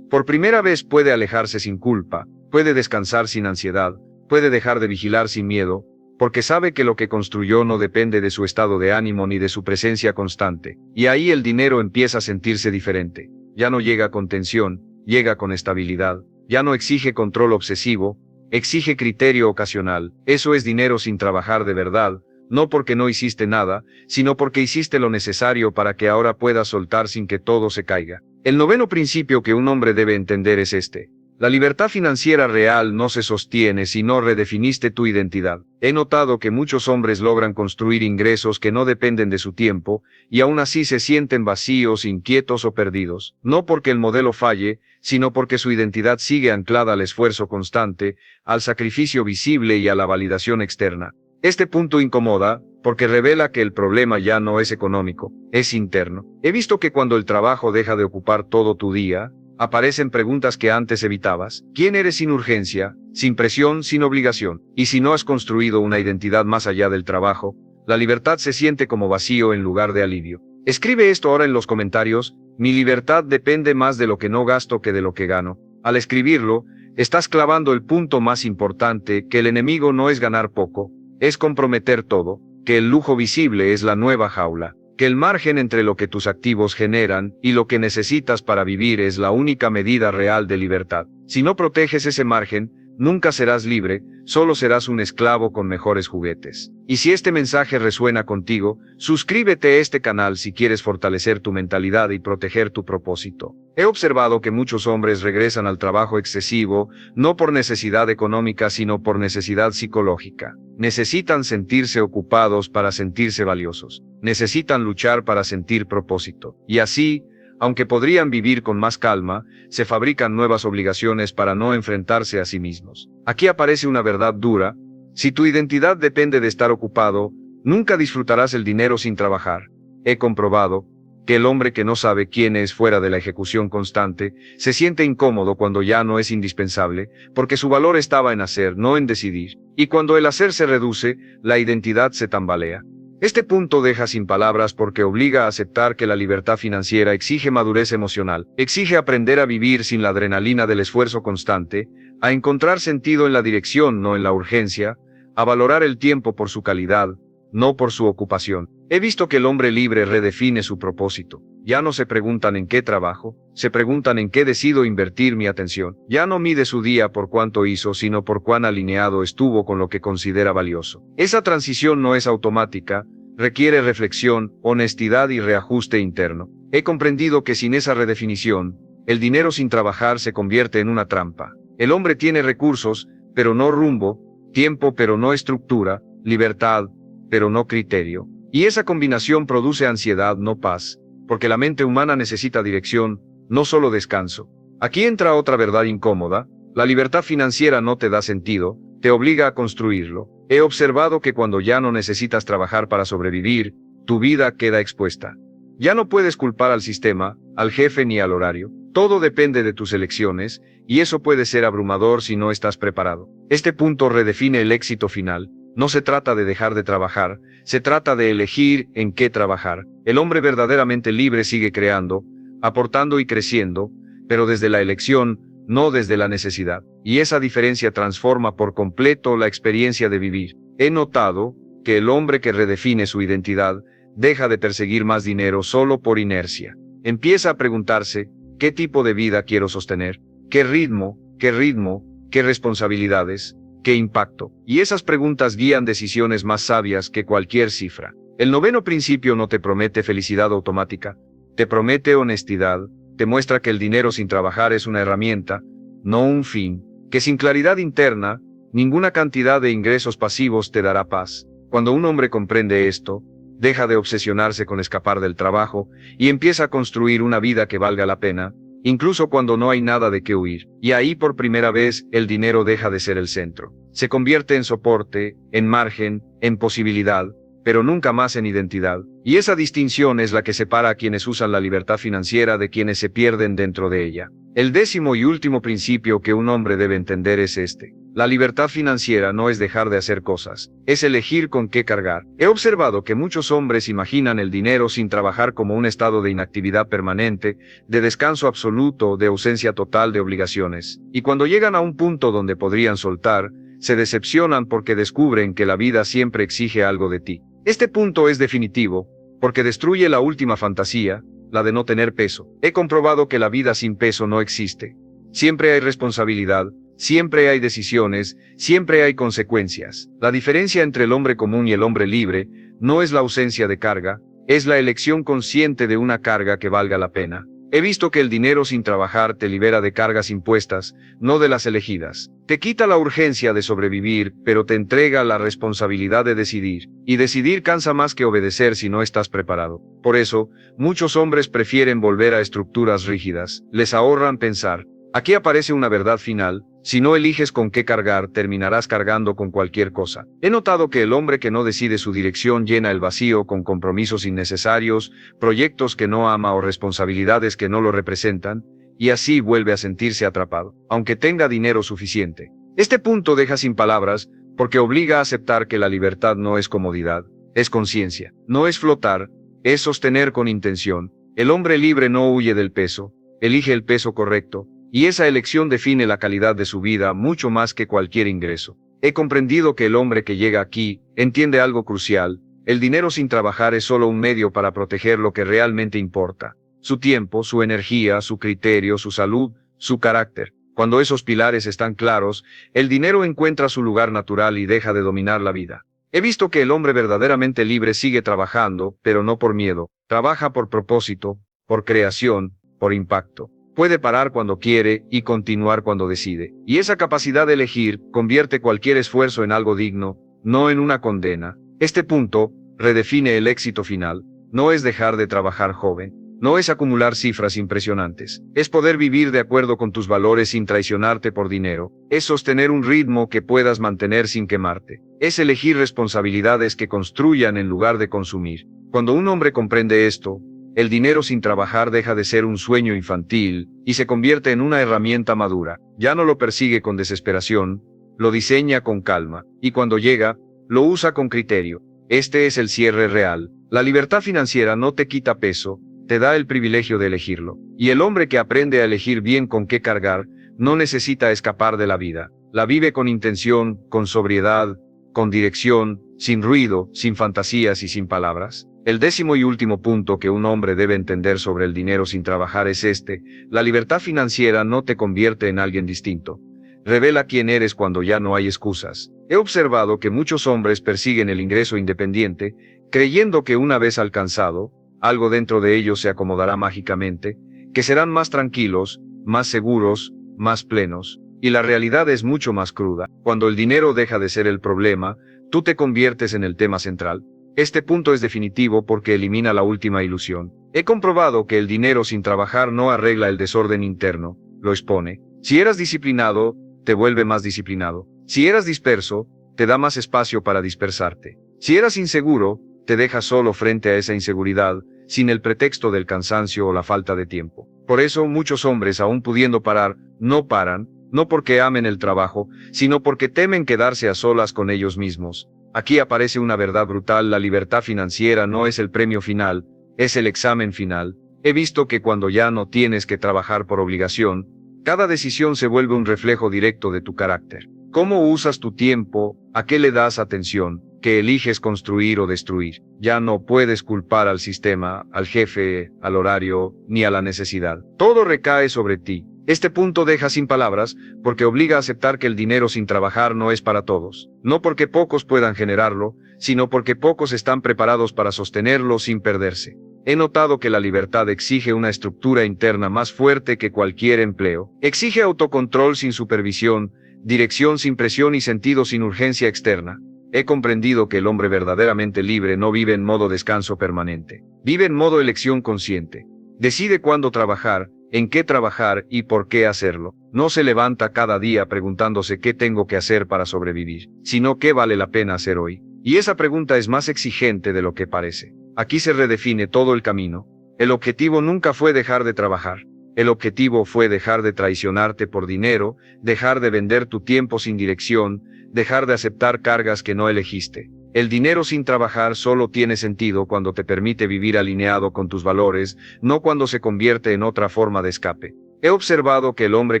Por primera vez puede alejarse sin culpa, puede descansar sin ansiedad, puede dejar de vigilar sin miedo, porque sabe que lo que construyó no depende de su estado de ánimo ni de su presencia constante. Y ahí el dinero empieza a sentirse diferente. Ya no llega con tensión, llega con estabilidad. Ya no exige control obsesivo, exige criterio ocasional. Eso es dinero sin trabajar de verdad, no porque no hiciste nada, sino porque hiciste lo necesario para que ahora puedas soltar sin que todo se caiga. El noveno principio que un hombre debe entender es este: La libertad financiera real no se sostiene si no redefiniste tu identidad. He notado que muchos hombres logran construir ingresos que no dependen de su tiempo, y aún así se sienten vacíos, inquietos o perdidos. No porque el modelo falle, sino porque su identidad sigue anclada al esfuerzo constante, al sacrificio visible y a la validación externa. Este punto incomoda, porque revela que el problema ya no es económico, es interno. He visto que cuando el trabajo deja de ocupar todo tu día, aparecen preguntas que antes evitabas. ¿Quién eres sin urgencia, sin presión, sin obligación? Y si no has construido una identidad más allá del trabajo, la libertad se siente como vacío en lugar de alivio. Escribe esto ahora en los comentarios. Mi libertad depende más de lo que no gasto que de lo que gano. Al escribirlo, estás clavando el punto más importante, que el enemigo no es ganar poco, es comprometer todo, que el lujo visible es la nueva jaula, que el margen entre lo que tus activos generan y lo que necesitas para vivir es la única medida real de libertad. Si no proteges ese margen, nunca serás libre, solo serás un esclavo con mejores juguetes. Y si este mensaje resuena contigo, suscríbete a este canal si quieres fortalecer tu mentalidad y proteger tu propósito. He observado que muchos hombres regresan al trabajo excesivo, no por necesidad económica sino por necesidad psicológica. Necesitan sentirse ocupados para sentirse valiosos. Necesitan luchar para sentir propósito. Y así, aunque podrían vivir con más calma, se fabrican nuevas obligaciones para no enfrentarse a sí mismos. Aquí aparece una verdad dura. Si tu identidad depende de estar ocupado, nunca disfrutarás el dinero sin trabajar. He comprobado que el hombre que no sabe quién es fuera de la ejecución constante, se siente incómodo cuando ya no es indispensable, porque su valor estaba en hacer, no en decidir. Y cuando el hacer se reduce, la identidad se tambalea. Este punto deja sin palabras porque obliga a aceptar que la libertad financiera exige madurez emocional, exige aprender a vivir sin la adrenalina del esfuerzo constante, a encontrar sentido en la dirección, no en la urgencia, a valorar el tiempo por su calidad, no por su ocupación. He visto que el hombre libre redefine su propósito. Ya no se preguntan en qué trabajo, se preguntan en qué decido invertir mi atención. Ya no mide su día por cuánto hizo, sino por cuán alineado estuvo con lo que considera valioso. Esa transición no es automática, requiere reflexión, honestidad y reajuste interno. He comprendido que sin esa redefinición, el dinero sin trabajar se convierte en una trampa. El hombre tiene recursos, pero no rumbo, tiempo pero no estructura, libertad, pero no criterio. Y esa combinación produce ansiedad, no paz, porque la mente humana necesita dirección, no solo descanso. Aquí entra otra verdad incómoda. La libertad financiera no te da sentido, te obliga a construirlo. He observado que cuando ya no necesitas trabajar para sobrevivir, tu vida queda expuesta. Ya no puedes culpar al sistema, al jefe ni al horario. Todo depende de tus elecciones, y eso puede ser abrumador si no estás preparado. Este punto redefine el éxito final. No se trata de dejar de trabajar, se trata de elegir en qué trabajar. El hombre verdaderamente libre sigue creando, aportando y creciendo, pero desde la elección, no desde la necesidad. Y esa diferencia transforma por completo la experiencia de vivir. He notado que el hombre que redefine su identidad deja de perseguir más dinero solo por inercia. Empieza a preguntarse, ¿qué tipo de vida quiero sostener? ¿Qué ritmo? ¿Qué responsabilidades? ¿Qué impacto? Y esas preguntas guían decisiones más sabias que cualquier cifra. El noveno principio no te promete felicidad automática, te promete honestidad, te muestra que el dinero sin trabajar es una herramienta, no un fin, que sin claridad interna, ninguna cantidad de ingresos pasivos te dará paz. Cuando un hombre comprende esto, deja de obsesionarse con escapar del trabajo y empieza a construir una vida que valga la pena, incluso cuando no hay nada de qué huir. Y ahí por primera vez el dinero deja de ser el centro. Se convierte en soporte, en margen, en posibilidad, pero nunca más en identidad. Y esa distinción es la que separa a quienes usan la libertad financiera de quienes se pierden dentro de ella. El décimo y último principio que un hombre debe entender es este. La libertad financiera no es dejar de hacer cosas, es elegir con qué cargar. He observado que muchos hombres imaginan el dinero sin trabajar como un estado de inactividad permanente, de descanso absoluto, de ausencia total de obligaciones. Y cuando llegan a un punto donde podrían soltar, se decepcionan porque descubren que la vida siempre exige algo de ti. Este punto es definitivo, porque destruye la última fantasía, la de no tener peso. He comprobado que la vida sin peso no existe. Siempre hay responsabilidad, siempre hay decisiones, siempre hay consecuencias. La diferencia entre el hombre común y el hombre libre no es la ausencia de carga, es la elección consciente de una carga que valga la pena. He visto que el dinero sin trabajar te libera de cargas impuestas, no de las elegidas. Te quita la urgencia de sobrevivir, pero te entrega la responsabilidad de decidir. Y decidir cansa más que obedecer si no estás preparado. Por eso, muchos hombres prefieren volver a estructuras rígidas. Les ahorran pensar. Aquí aparece una verdad final. Si no eliges con qué cargar, terminarás cargando con cualquier cosa. He notado que el hombre que no decide su dirección llena el vacío con compromisos innecesarios, proyectos que no ama o responsabilidades que no lo representan, y así vuelve a sentirse atrapado, aunque tenga dinero suficiente. Este punto deja sin palabras, porque obliga a aceptar que la libertad no es comodidad, es conciencia, no es flotar, es sostener con intención. El hombre libre no huye del peso, elige el peso correcto, y esa elección define la calidad de su vida mucho más que cualquier ingreso. He comprendido que el hombre que llega aquí entiende algo crucial. El dinero sin trabajar es solo un medio para proteger lo que realmente importa. Su tiempo, su energía, su criterio, su salud, su carácter. Cuando esos pilares están claros, el dinero encuentra su lugar natural y deja de dominar la vida. He visto que el hombre verdaderamente libre sigue trabajando, pero no por miedo. Trabaja por propósito, por creación, por impacto. Puede parar cuando quiere y continuar cuando decide. Y esa capacidad de elegir convierte cualquier esfuerzo en algo digno, no en una condena. Este punto redefine el éxito final. No es dejar de trabajar joven. No es acumular cifras impresionantes. Es poder vivir de acuerdo con tus valores sin traicionarte por dinero. Es sostener un ritmo que puedas mantener sin quemarte. Es elegir responsabilidades que construyan en lugar de consumir. Cuando un hombre comprende esto, el dinero sin trabajar deja de ser un sueño infantil y se convierte en una herramienta madura. Ya no lo persigue con desesperación, lo diseña con calma, y cuando llega, lo usa con criterio. Este es el cierre real. La libertad financiera no te quita peso, te da el privilegio de elegirlo. Y el hombre que aprende a elegir bien con qué cargar, no necesita escapar de la vida. La vive con intención, con sobriedad, con dirección, sin ruido, sin fantasías y sin palabras. El décimo y último punto que un hombre debe entender sobre el dinero sin trabajar es este: la libertad financiera no te convierte en alguien distinto. Revela quién eres cuando ya no hay excusas. He observado que muchos hombres persiguen el ingreso independiente, creyendo que una vez alcanzado, algo dentro de ellos se acomodará mágicamente, que serán más tranquilos, más seguros, más plenos. Y la realidad es mucho más cruda. Cuando el dinero deja de ser el problema, tú te conviertes en el tema central. Este punto es definitivo porque elimina la última ilusión. He comprobado que el dinero sin trabajar no arregla el desorden interno, lo expone. Si eras disciplinado, te vuelve más disciplinado. Si eras disperso, te da más espacio para dispersarte. Si eras inseguro, te deja solo frente a esa inseguridad, sin el pretexto del cansancio o la falta de tiempo. Por eso muchos hombres, aún pudiendo parar, no paran, no porque amen el trabajo, sino porque temen quedarse a solas con ellos mismos. Aquí aparece una verdad brutal: la libertad financiera no es el premio final, es el examen final. He visto que cuando ya no tienes que trabajar por obligación, cada decisión se vuelve un reflejo directo de tu carácter. ¿Cómo usas tu tiempo? ¿A qué le das atención? ¿Qué eliges construir o destruir? Ya no puedes culpar al sistema, al jefe, al horario, ni a la necesidad. Todo recae sobre ti. Este punto deja sin palabras, porque obliga a aceptar que el dinero sin trabajar no es para todos. No porque pocos puedan generarlo, sino porque pocos están preparados para sostenerlo sin perderse. He notado que la libertad exige una estructura interna más fuerte que cualquier empleo. Exige autocontrol sin supervisión, dirección sin presión y sentido sin urgencia externa. He comprendido que el hombre verdaderamente libre no vive en modo descanso permanente. Vive en modo elección consciente. Decide cuándo trabajar, en qué trabajar y por qué hacerlo. No se levanta cada día preguntándose qué tengo que hacer para sobrevivir, sino qué vale la pena hacer hoy. Y esa pregunta es más exigente de lo que parece. Aquí se redefine todo el camino. El objetivo nunca fue dejar de trabajar. El objetivo fue dejar de traicionarte por dinero, dejar de vender tu tiempo sin dirección, dejar de aceptar cargas que no elegiste. El dinero sin trabajar solo tiene sentido cuando te permite vivir alineado con tus valores, no cuando se convierte en otra forma de escape. He observado que el hombre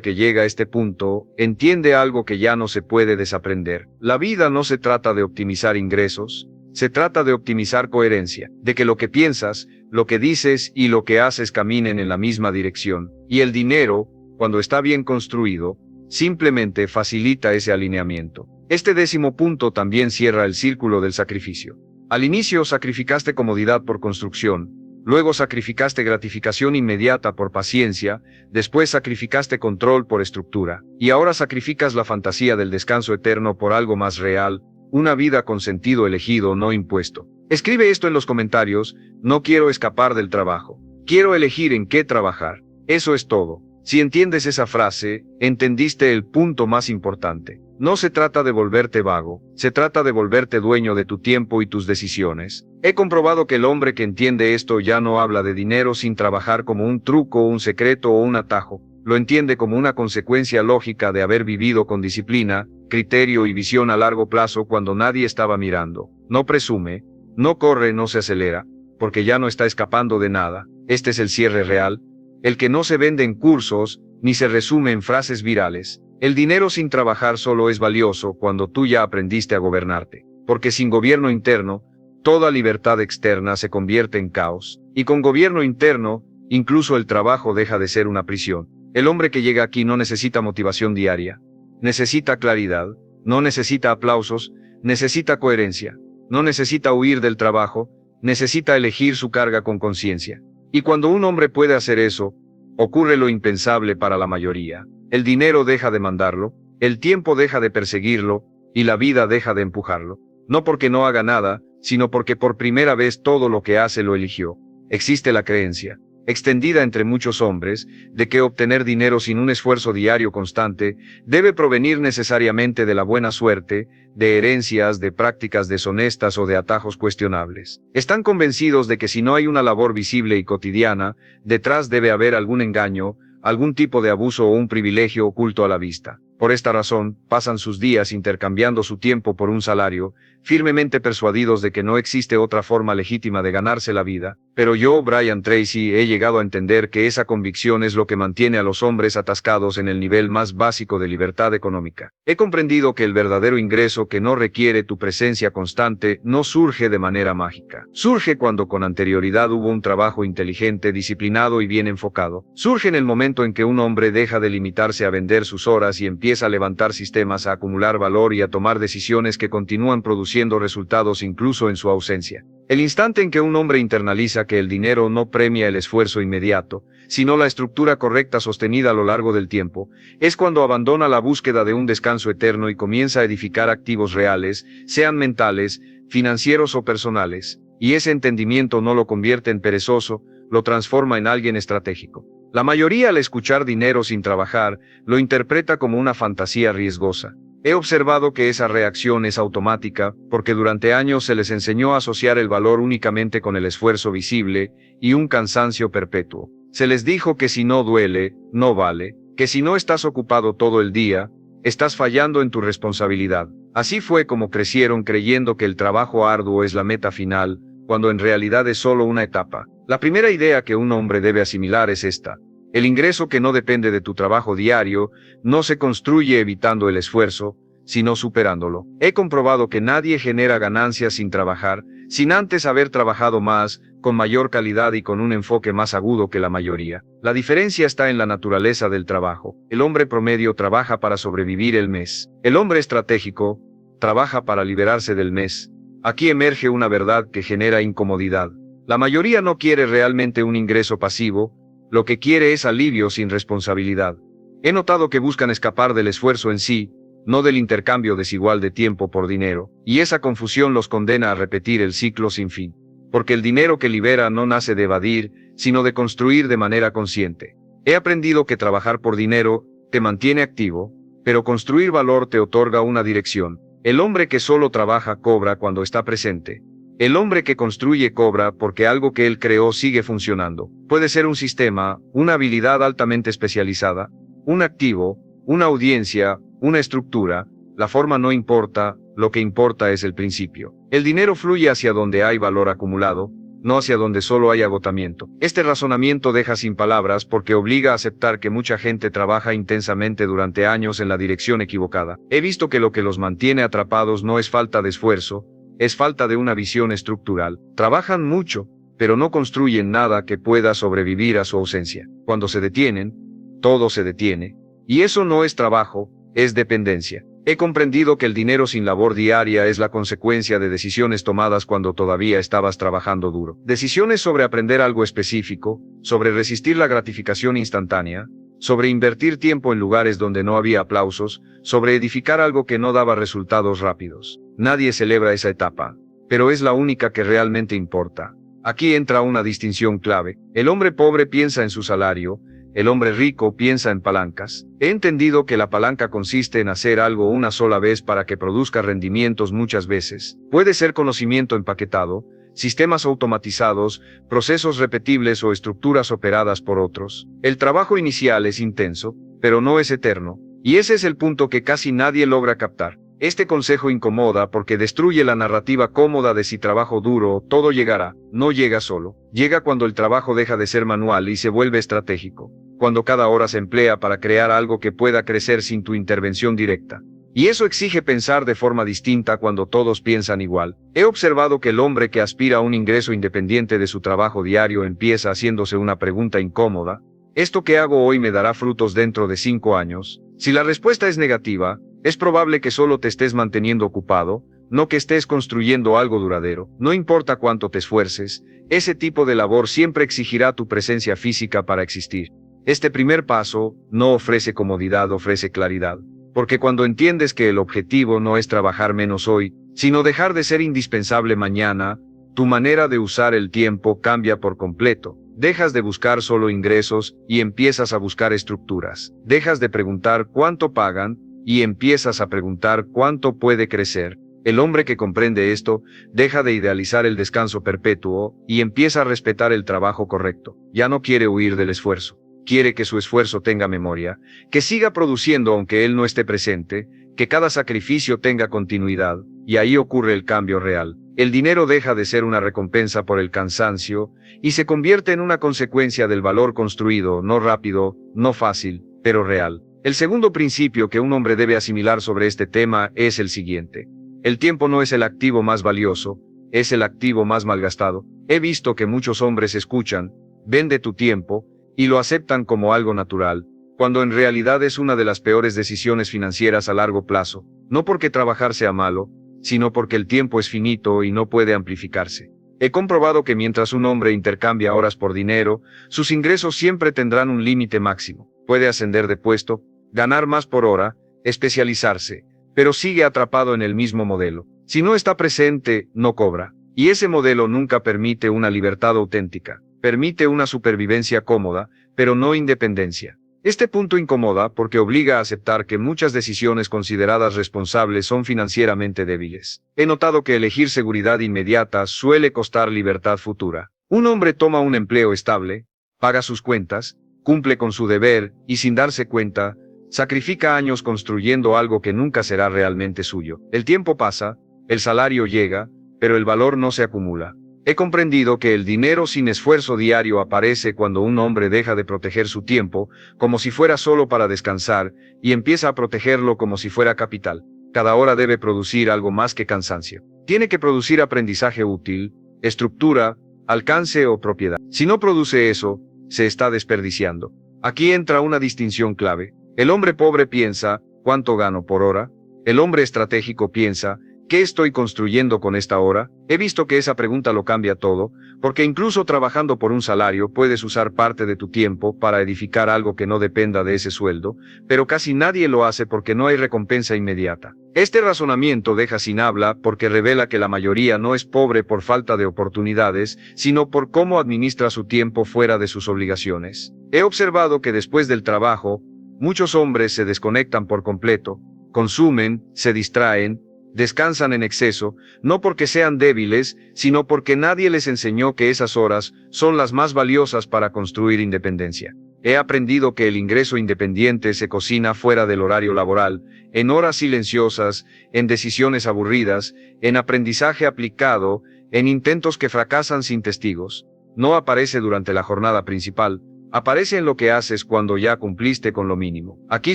que llega a este punto entiende algo que ya no se puede desaprender. La vida no se trata de optimizar ingresos, se trata de optimizar coherencia, de que lo que piensas, lo que dices y lo que haces caminen en la misma dirección. Y el dinero, cuando está bien construido, simplemente facilita ese alineamiento. Este décimo punto también cierra el círculo del sacrificio. Al inicio sacrificaste comodidad por construcción, luego sacrificaste gratificación inmediata por paciencia, después sacrificaste control por estructura, y ahora sacrificas la fantasía del descanso eterno por algo más real, una vida con sentido elegido, no impuesto. Escribe esto en los comentarios: no quiero escapar del trabajo. Quiero elegir en qué trabajar. Eso es todo. Si entiendes esa frase, entendiste el punto más importante. No se trata de volverte vago, se trata de volverte dueño de tu tiempo y tus decisiones. He comprobado que el hombre que entiende esto ya no habla de dinero sin trabajar como un truco, un secreto o un atajo. Lo entiende como una consecuencia lógica de haber vivido con disciplina, criterio y visión a largo plazo cuando nadie estaba mirando. No presume, no corre, no se acelera, porque ya no está escapando de nada. Este es el cierre real, el que no se vende en cursos, ni se resume en frases virales. El dinero sin trabajar solo es valioso cuando tú ya aprendiste a gobernarte, porque sin gobierno interno, toda libertad externa se convierte en caos, y con gobierno interno, incluso el trabajo deja de ser una prisión. El hombre que llega aquí no necesita motivación diaria, necesita claridad, no necesita aplausos, necesita coherencia, no necesita huir del trabajo, necesita elegir su carga con conciencia. Y cuando un hombre puede hacer eso, ocurre lo impensable para la mayoría. El dinero deja de mandarlo, el tiempo deja de perseguirlo, y la vida deja de empujarlo. No porque no haga nada, sino porque por primera vez todo lo que hace lo eligió. Existe la creencia, extendida entre muchos hombres, de que obtener dinero sin un esfuerzo diario constante debe provenir necesariamente de la buena suerte, de herencias, de prácticas deshonestas o de atajos cuestionables. Están convencidos de que si no hay una labor visible y cotidiana, detrás debe haber algún engaño, algún tipo de abuso o un privilegio oculto a la vista. Por esta razón, pasan sus días intercambiando su tiempo por un salario, firmemente persuadidos de que no existe otra forma legítima de ganarse la vida. Pero yo, Brian Tracy, he llegado a entender que esa convicción es lo que mantiene a los hombres atascados en el nivel más básico de libertad económica. He comprendido que el verdadero ingreso que no requiere tu presencia constante no surge de manera mágica. Surge cuando con anterioridad hubo un trabajo inteligente, disciplinado y bien enfocado. Surge en el momento en que un hombre deja de limitarse a vender sus horas y empieza a levantar sistemas, a acumular valor y a tomar decisiones que continúan produciendo resultados incluso en su ausencia. El instante en que un hombre internaliza que el dinero no premia el esfuerzo inmediato, sino la estructura correcta sostenida a lo largo del tiempo, es cuando abandona la búsqueda de un descanso eterno y comienza a edificar activos reales, sean mentales, financieros o personales, y ese entendimiento no lo convierte en perezoso, lo transforma en alguien estratégico. La mayoría, al escuchar dinero sin trabajar, lo interpreta como una fantasía riesgosa. He observado que esa reacción es automática, porque durante años se les enseñó a asociar el valor únicamente con el esfuerzo visible y un cansancio perpetuo. Se les dijo que si no duele, no vale, que si no estás ocupado todo el día, estás fallando en tu responsabilidad. Así fue como crecieron creyendo que el trabajo arduo es la meta final, cuando en realidad es solo una etapa. La primera idea que un hombre debe asimilar es esta: el ingreso que no depende de tu trabajo diario no se construye evitando el esfuerzo, sino superándolo. He comprobado que nadie genera ganancias sin trabajar, sin antes haber trabajado más, con mayor calidad y con un enfoque más agudo que la mayoría. La diferencia está en la naturaleza del trabajo. El hombre promedio trabaja para sobrevivir el mes. El hombre estratégico trabaja para liberarse del mes. Aquí emerge una verdad que genera incomodidad. La mayoría no quiere realmente un ingreso pasivo, lo que quiere es alivio sin responsabilidad. He notado que buscan escapar del esfuerzo en sí, no del intercambio desigual de tiempo por dinero, y esa confusión los condena a repetir el ciclo sin fin. Porque el dinero que libera no nace de evadir, sino de construir de manera consciente. He aprendido que trabajar por dinero te mantiene activo, pero construir valor te otorga una dirección. El hombre que solo trabaja cobra cuando está presente. El hombre que construye cobra porque algo que él creó sigue funcionando. Puede ser un sistema, una habilidad altamente especializada, un activo, una audiencia, una estructura. La forma no importa, lo que importa es el principio. El dinero fluye hacia donde hay valor acumulado, no hacia donde solo hay agotamiento. Este razonamiento deja sin palabras porque obliga a aceptar que mucha gente trabaja intensamente durante años en la dirección equivocada. He visto que lo que los mantiene atrapados no es falta de esfuerzo, es falta de una visión estructural. Trabajan mucho, pero no construyen nada que pueda sobrevivir a su ausencia. Cuando se detienen, todo se detiene. Y eso no es trabajo, es dependencia. He comprendido que el dinero sin labor diaria es la consecuencia de decisiones tomadas cuando todavía estabas trabajando duro. Decisiones sobre aprender algo específico, sobre resistir la gratificación instantánea, sobre invertir tiempo en lugares donde no había aplausos, sobre edificar algo que no daba resultados rápidos. Nadie celebra esa etapa, pero es la única que realmente importa. Aquí entra una distinción clave. El hombre pobre piensa en su salario, el hombre rico piensa en palancas. He entendido que la palanca consiste en hacer algo una sola vez para que produzca rendimientos muchas veces. Puede ser conocimiento empaquetado, sistemas automatizados, procesos repetibles o estructuras operadas por otros. El trabajo inicial es intenso, pero no es eterno. Y ese es el punto que casi nadie logra captar. Este consejo incomoda porque destruye la narrativa cómoda de si trabajo duro, todo llegará. No llega solo. Llega cuando el trabajo deja de ser manual y se vuelve estratégico. Cuando cada hora se emplea para crear algo que pueda crecer sin tu intervención directa. Y eso exige pensar de forma distinta cuando todos piensan igual. He observado que el hombre que aspira a un ingreso independiente de su trabajo diario empieza haciéndose una pregunta incómoda. ¿Esto que hago hoy me dará frutos dentro de 5 años? Si la respuesta es negativa, es probable que solo te estés manteniendo ocupado, no que estés construyendo algo duradero. No importa cuánto te esfuerces, ese tipo de labor siempre exigirá tu presencia física para existir. Este primer paso no ofrece comodidad, ofrece claridad. Porque cuando entiendes que el objetivo no es trabajar menos hoy, sino dejar de ser indispensable mañana, tu manera de usar el tiempo cambia por completo. Dejas de buscar solo ingresos y empiezas a buscar estructuras. Dejas de preguntar cuánto pagan y empiezas a preguntar cuánto puede crecer. El hombre que comprende esto, deja de idealizar el descanso perpetuo y empieza a respetar el trabajo correcto. Ya no quiere huir del esfuerzo. Quiere que su esfuerzo tenga memoria, que siga produciendo aunque él no esté presente, que cada sacrificio tenga continuidad, y ahí ocurre el cambio real. El dinero deja de ser una recompensa por el cansancio, y se convierte en una consecuencia del valor construido, no rápido, no fácil, pero real. El segundo principio que un hombre debe asimilar sobre este tema es el siguiente. El tiempo no es el activo más valioso, es el activo más malgastado. He visto que muchos hombres escuchan, vende tu tiempo, y lo aceptan como algo natural, cuando en realidad es una de las peores decisiones financieras a largo plazo, no porque trabajar sea malo, sino porque el tiempo es finito y no puede amplificarse. He comprobado que mientras un hombre intercambia horas por dinero, sus ingresos siempre tendrán un límite máximo. Puede ascender de puesto, ganar más por hora, especializarse, pero sigue atrapado en el mismo modelo. Si no está presente, no cobra. Y ese modelo nunca permite una libertad auténtica. Permite una supervivencia cómoda, pero no independencia. Este punto incomoda porque obliga a aceptar que muchas decisiones consideradas responsables son financieramente débiles. He notado que elegir seguridad inmediata suele costar libertad futura. Un hombre toma un empleo estable, paga sus cuentas, cumple con su deber y sin darse cuenta, sacrifica años construyendo algo que nunca será realmente suyo. El tiempo pasa, el salario llega, pero el valor no se acumula. He comprendido que el dinero sin esfuerzo diario aparece cuando un hombre deja de proteger su tiempo, como si fuera solo para descansar, y empieza a protegerlo como si fuera capital. Cada hora debe producir algo más que cansancio. Tiene que producir aprendizaje útil, estructura, alcance o propiedad. Si no produce eso, se está desperdiciando. Aquí entra una distinción clave. El hombre pobre piensa, ¿cuánto gano por hora? El hombre estratégico piensa, ¿qué estoy construyendo con esta hora? He visto que esa pregunta lo cambia todo, porque incluso trabajando por un salario puedes usar parte de tu tiempo para edificar algo que no dependa de ese sueldo, pero casi nadie lo hace porque no hay recompensa inmediata. Este razonamiento deja sin habla porque revela que la mayoría no es pobre por falta de oportunidades, sino por cómo administra su tiempo fuera de sus obligaciones. He observado que después del trabajo, muchos hombres se desconectan por completo, consumen, se distraen, descansan en exceso, no porque sean débiles, sino porque nadie les enseñó que esas horas son las más valiosas para construir independencia. He aprendido que el ingreso independiente se cocina fuera del horario laboral, en horas silenciosas, en decisiones aburridas, en aprendizaje aplicado, en intentos que fracasan sin testigos. No aparece durante la jornada principal, aparece en lo que haces cuando ya cumpliste con lo mínimo. Aquí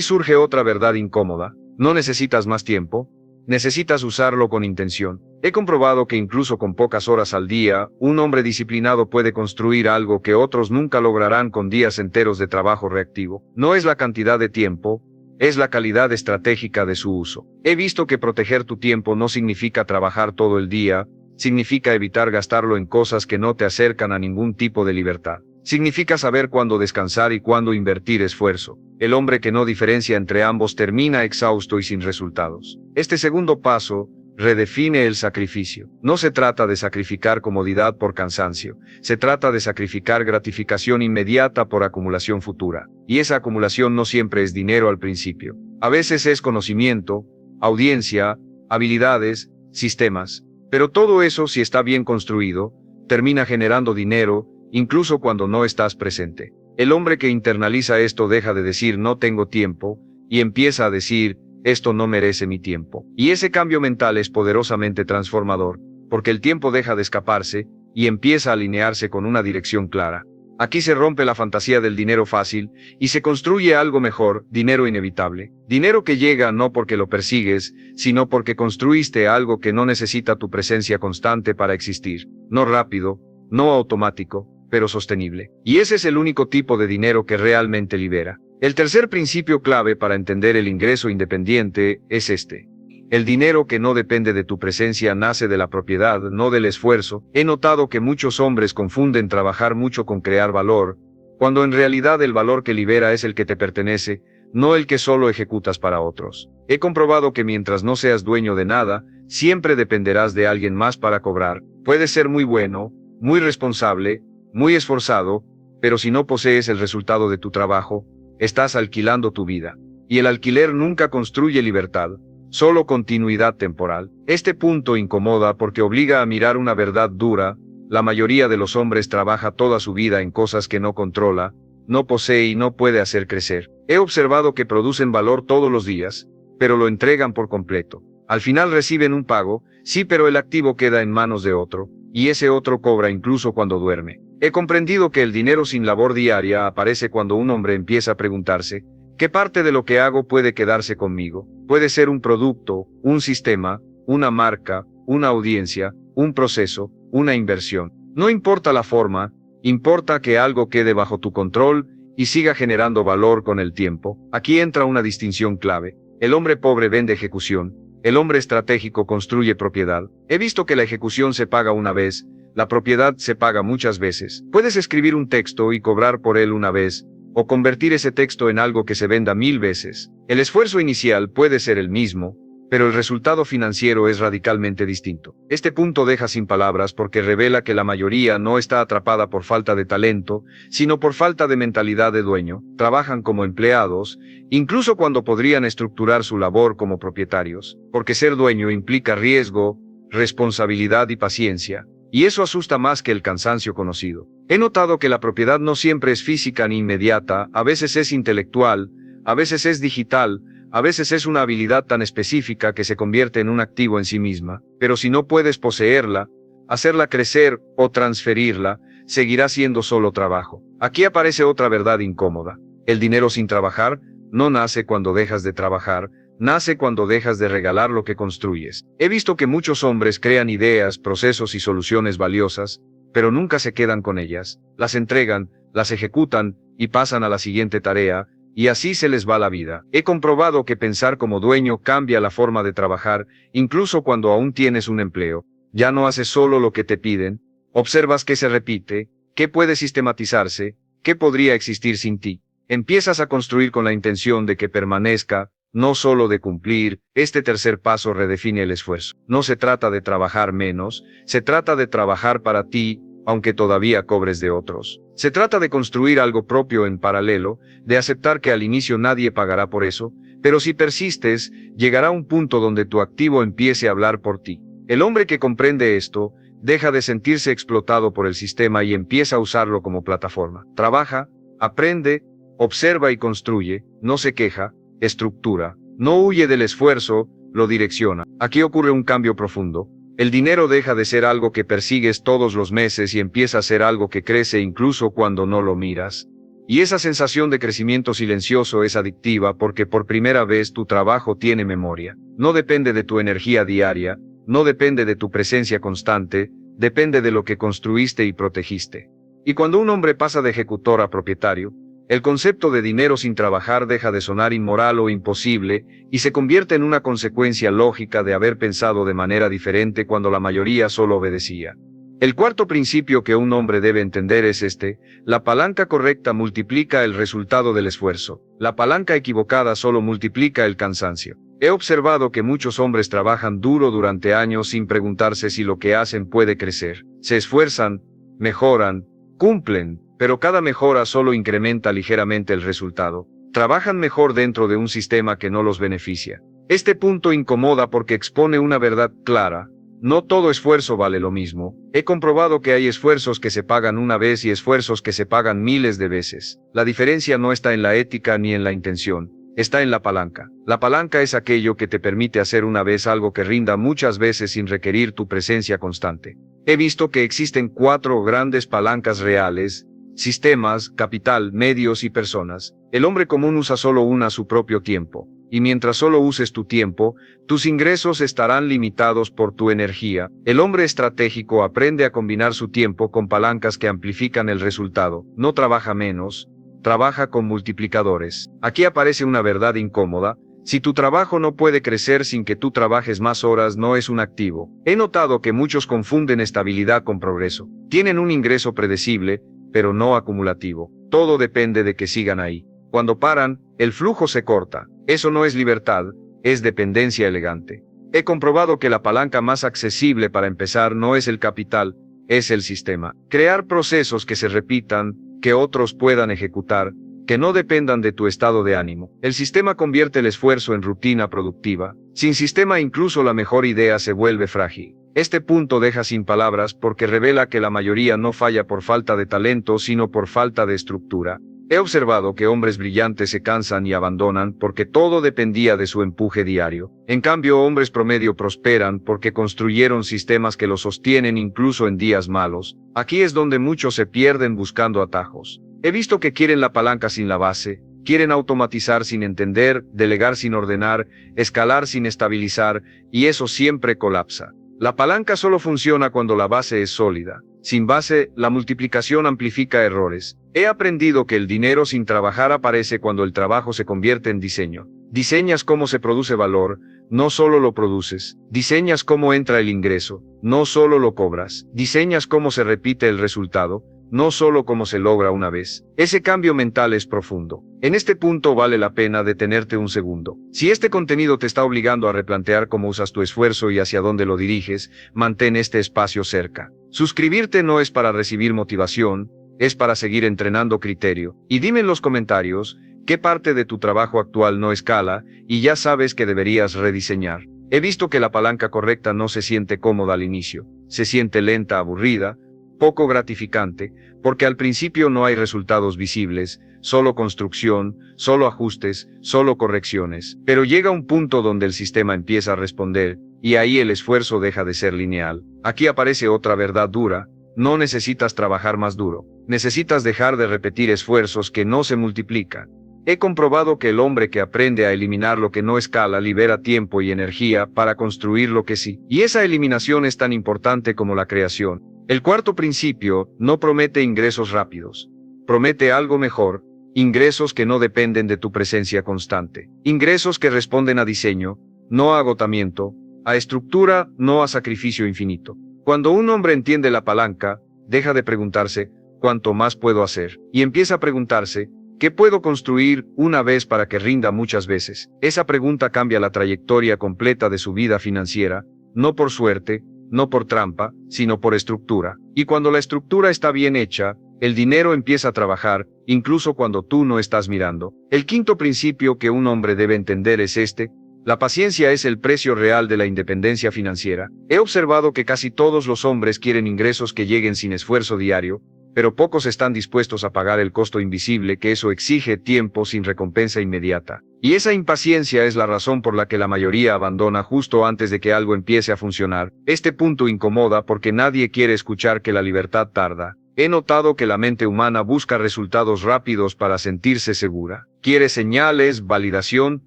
surge otra verdad incómoda. No necesitas más tiempo. Necesitas usarlo con intención. He comprobado que incluso con pocas horas al día, un hombre disciplinado puede construir algo que otros nunca lograrán con días enteros de trabajo reactivo. No es la cantidad de tiempo, es la calidad estratégica de su uso. He visto que proteger tu tiempo no significa trabajar todo el día, significa evitar gastarlo en cosas que no te acercan a ningún tipo de libertad. Significa saber cuándo descansar y cuándo invertir esfuerzo. El hombre que no diferencia entre ambos termina exhausto y sin resultados. Este segundo paso redefine el sacrificio. No se trata de sacrificar comodidad por cansancio, se trata de sacrificar gratificación inmediata por acumulación futura. Y esa acumulación no siempre es dinero al principio. A veces es conocimiento, audiencia, habilidades, sistemas. Pero todo eso, si está bien construido, termina generando dinero, incluso cuando no estás presente. El hombre que internaliza esto deja de decir no tengo tiempo, y empieza a decir esto no merece mi tiempo. Y ese cambio mental es poderosamente transformador, porque el tiempo deja de escaparse, y empieza a alinearse con una dirección clara. Aquí se rompe la fantasía del dinero fácil, y se construye algo mejor, dinero inevitable. Dinero que llega no porque lo persigues, sino porque construiste algo que no necesita tu presencia constante para existir. No rápido, no automático, pero sostenible. Y ese es el único tipo de dinero que realmente libera. El tercer principio clave para entender el ingreso independiente es este. El dinero que no depende de tu presencia nace de la propiedad, no del esfuerzo. He notado que muchos hombres confunden trabajar mucho con crear valor, cuando en realidad el valor que libera es el que te pertenece, no el que solo ejecutas para otros. He comprobado que mientras no seas dueño de nada, siempre dependerás de alguien más para cobrar. Puedes ser muy bueno, muy responsable, muy esforzado, pero si no posees el resultado de tu trabajo, estás alquilando tu vida. Y el alquiler nunca construye libertad, solo continuidad temporal. Este punto incomoda porque obliga a mirar una verdad dura. La mayoría de los hombres trabaja toda su vida en cosas que no controla, no posee y no puede hacer crecer. He observado que producen valor todos los días, pero lo entregan por completo. Al final reciben un pago, sí, pero el activo queda en manos de otro, y ese otro cobra incluso cuando duerme. He comprendido que el dinero sin labor diaria aparece cuando un hombre empieza a preguntarse, ¿qué parte de lo que hago puede quedarse conmigo? Puede ser un producto, un sistema, una marca, una audiencia, un proceso, una inversión. No importa la forma, importa que algo quede bajo tu control y siga generando valor con el tiempo. Aquí entra una distinción clave. El hombre pobre vende ejecución, el hombre estratégico construye propiedad. He visto que la ejecución se paga una vez, la propiedad se paga muchas veces. Puedes escribir un texto y cobrar por él una vez, o convertir ese texto en algo que se venda 1000 veces. El esfuerzo inicial puede ser el mismo, pero el resultado financiero es radicalmente distinto. Este punto deja sin palabras porque revela que la mayoría no está atrapada por falta de talento, sino por falta de mentalidad de dueño. Trabajan como empleados, incluso cuando podrían estructurar su labor como propietarios, porque ser dueño implica riesgo, responsabilidad y paciencia. Y eso asusta más que el cansancio conocido. He notado que la propiedad no siempre es física ni inmediata, a veces es intelectual, a veces es digital, a veces es una habilidad tan específica que se convierte en un activo en sí misma, pero si no puedes poseerla, hacerla crecer o transferirla, seguirá siendo solo trabajo. Aquí aparece otra verdad incómoda. El dinero sin trabajar no nace cuando dejas de trabajar, nace cuando dejas de regalar lo que construyes. He visto que muchos hombres crean ideas, procesos y soluciones valiosas, pero nunca se quedan con ellas, las entregan, las ejecutan, y pasan a la siguiente tarea, y así se les va la vida. He comprobado que pensar como dueño cambia la forma de trabajar, incluso cuando aún tienes un empleo. Ya no haces solo lo que te piden, observas qué se repite, qué puede sistematizarse, qué podría existir sin ti. Empiezas a construir con la intención de que permanezca, no solo de cumplir. Este tercer paso redefine el esfuerzo. No se trata de trabajar menos, se trata de trabajar para ti, aunque todavía cobres de otros. Se trata de construir algo propio en paralelo, de aceptar que al inicio nadie pagará por eso, pero si persistes, llegará un punto donde tu activo empiece a hablar por ti. El hombre que comprende esto, deja de sentirse explotado por el sistema y empieza a usarlo como plataforma. Trabaja, aprende, observa y construye, no se queja, estructura, no huye del esfuerzo, lo direcciona. Aquí ocurre un cambio profundo. El dinero deja de ser algo que persigues todos los meses y empieza a ser algo que crece incluso cuando no lo miras. Y esa sensación de crecimiento silencioso es adictiva porque por primera vez tu trabajo tiene memoria. No depende de tu energía diaria, no depende de tu presencia constante, depende de lo que construiste y protegiste. Y cuando un hombre pasa de ejecutor a propietario, El concepto de dinero sin trabajar deja de sonar inmoral o imposible y se convierte en una consecuencia lógica de haber pensado de manera diferente cuando la mayoría solo obedecía. El cuarto principio que un hombre debe entender es este: la palanca correcta multiplica el resultado del esfuerzo. La palanca equivocada solo multiplica el cansancio. He observado que muchos hombres trabajan duro durante años sin preguntarse si lo que hacen puede crecer. Se esfuerzan, mejoran, cumplen, pero cada mejora solo incrementa ligeramente el resultado. Trabajan mejor dentro de un sistema que no los beneficia. Este punto incomoda porque expone una verdad clara: no todo esfuerzo vale lo mismo. He comprobado que hay esfuerzos que se pagan una vez y esfuerzos que se pagan miles de veces. La diferencia no está en la ética ni en la intención, está en la palanca. La palanca es aquello que te permite hacer una vez algo que rinda muchas veces sin requerir tu presencia constante. He visto que existen 4 grandes palancas reales: sistemas, capital, medios y personas. El hombre común usa solo una a su propio tiempo. Y mientras solo uses tu tiempo, tus ingresos estarán limitados por tu energía. El hombre estratégico aprende a combinar su tiempo con palancas que amplifican el resultado. No trabaja menos, trabaja con multiplicadores. Aquí aparece una verdad incómoda: si tu trabajo no puede crecer sin que tú trabajes más horas, no es un activo. He notado que muchos confunden estabilidad con progreso. Tienen un ingreso predecible, pero no acumulativo. Todo depende de que sigan ahí. Cuando paran, el flujo se corta. Eso no es libertad, es dependencia elegante. He comprobado que la palanca más accesible para empezar no es el capital, es el sistema. Crear procesos que se repitan, que otros puedan ejecutar, que no dependan de tu estado de ánimo. El sistema convierte el esfuerzo en rutina productiva. Sin sistema incluso la mejor idea se vuelve frágil. Este punto deja sin palabras porque revela que la mayoría no falla por falta de talento sino por falta de estructura. He observado que hombres brillantes se cansan y abandonan porque todo dependía de su empuje diario. En cambio, hombres promedio prosperan porque construyeron sistemas que los sostienen incluso en días malos. Aquí es donde muchos se pierden buscando atajos. He visto que quieren la palanca sin la base, quieren automatizar sin entender, delegar sin ordenar, escalar sin estabilizar, y eso siempre colapsa. La palanca solo funciona cuando la base es sólida. Sin base, la multiplicación amplifica errores. He aprendido que el dinero sin trabajar aparece cuando el trabajo se convierte en diseño. Diseñas cómo se produce valor, no solo lo produces. Diseñas cómo entra el ingreso, no solo lo cobras. Diseñas cómo se repite el resultado, no solo cómo se logra una vez. Ese cambio mental es profundo. En este punto vale la pena detenerte un segundo. Si este contenido te está obligando a replantear cómo usas tu esfuerzo y hacia dónde lo diriges, mantén este espacio cerca. Suscribirte no es para recibir motivación, es para seguir entrenando criterio. Y dime en los comentarios, ¿qué parte de tu trabajo actual no escala y ya sabes que deberías rediseñar? He visto que la palanca correcta no se siente cómoda al inicio. Se siente lenta, aburrida, poco gratificante, porque al principio no hay resultados visibles, solo construcción, solo ajustes, solo correcciones. Pero llega un punto donde el sistema empieza a responder, y ahí el esfuerzo deja de ser lineal. Aquí aparece otra verdad dura: no necesitas trabajar más duro, necesitas dejar de repetir esfuerzos que no se multiplican. He comprobado que el hombre que aprende a eliminar lo que no escala libera tiempo y energía para construir lo que sí. Y esa eliminación es tan importante como la creación. El cuarto principio no promete ingresos rápidos. Promete algo mejor: ingresos que no dependen de tu presencia constante. Ingresos que responden a diseño, no a agotamiento, a estructura, no a sacrificio infinito. Cuando un hombre entiende la palanca, deja de preguntarse, ¿cuánto más puedo hacer? Y empieza a preguntarse, ¿qué puedo construir una vez para que rinda muchas veces? Esa pregunta cambia la trayectoria completa de su vida financiera, no por suerte, no por trampa, sino por estructura. Y cuando la estructura está bien hecha, el dinero empieza a trabajar, incluso cuando tú no estás mirando. El quinto principio que un hombre debe entender es este: la paciencia es el precio real de la independencia financiera. He observado que casi todos los hombres quieren ingresos que lleguen sin esfuerzo diario, pero pocos están dispuestos a pagar el costo invisible que eso exige: tiempo sin recompensa inmediata. Y esa impaciencia es la razón por la que la mayoría abandona justo antes de que algo empiece a funcionar. Este punto incomoda porque nadie quiere escuchar que la libertad tarda. He notado que la mente humana busca resultados rápidos para sentirse segura. Quiere señales, validación,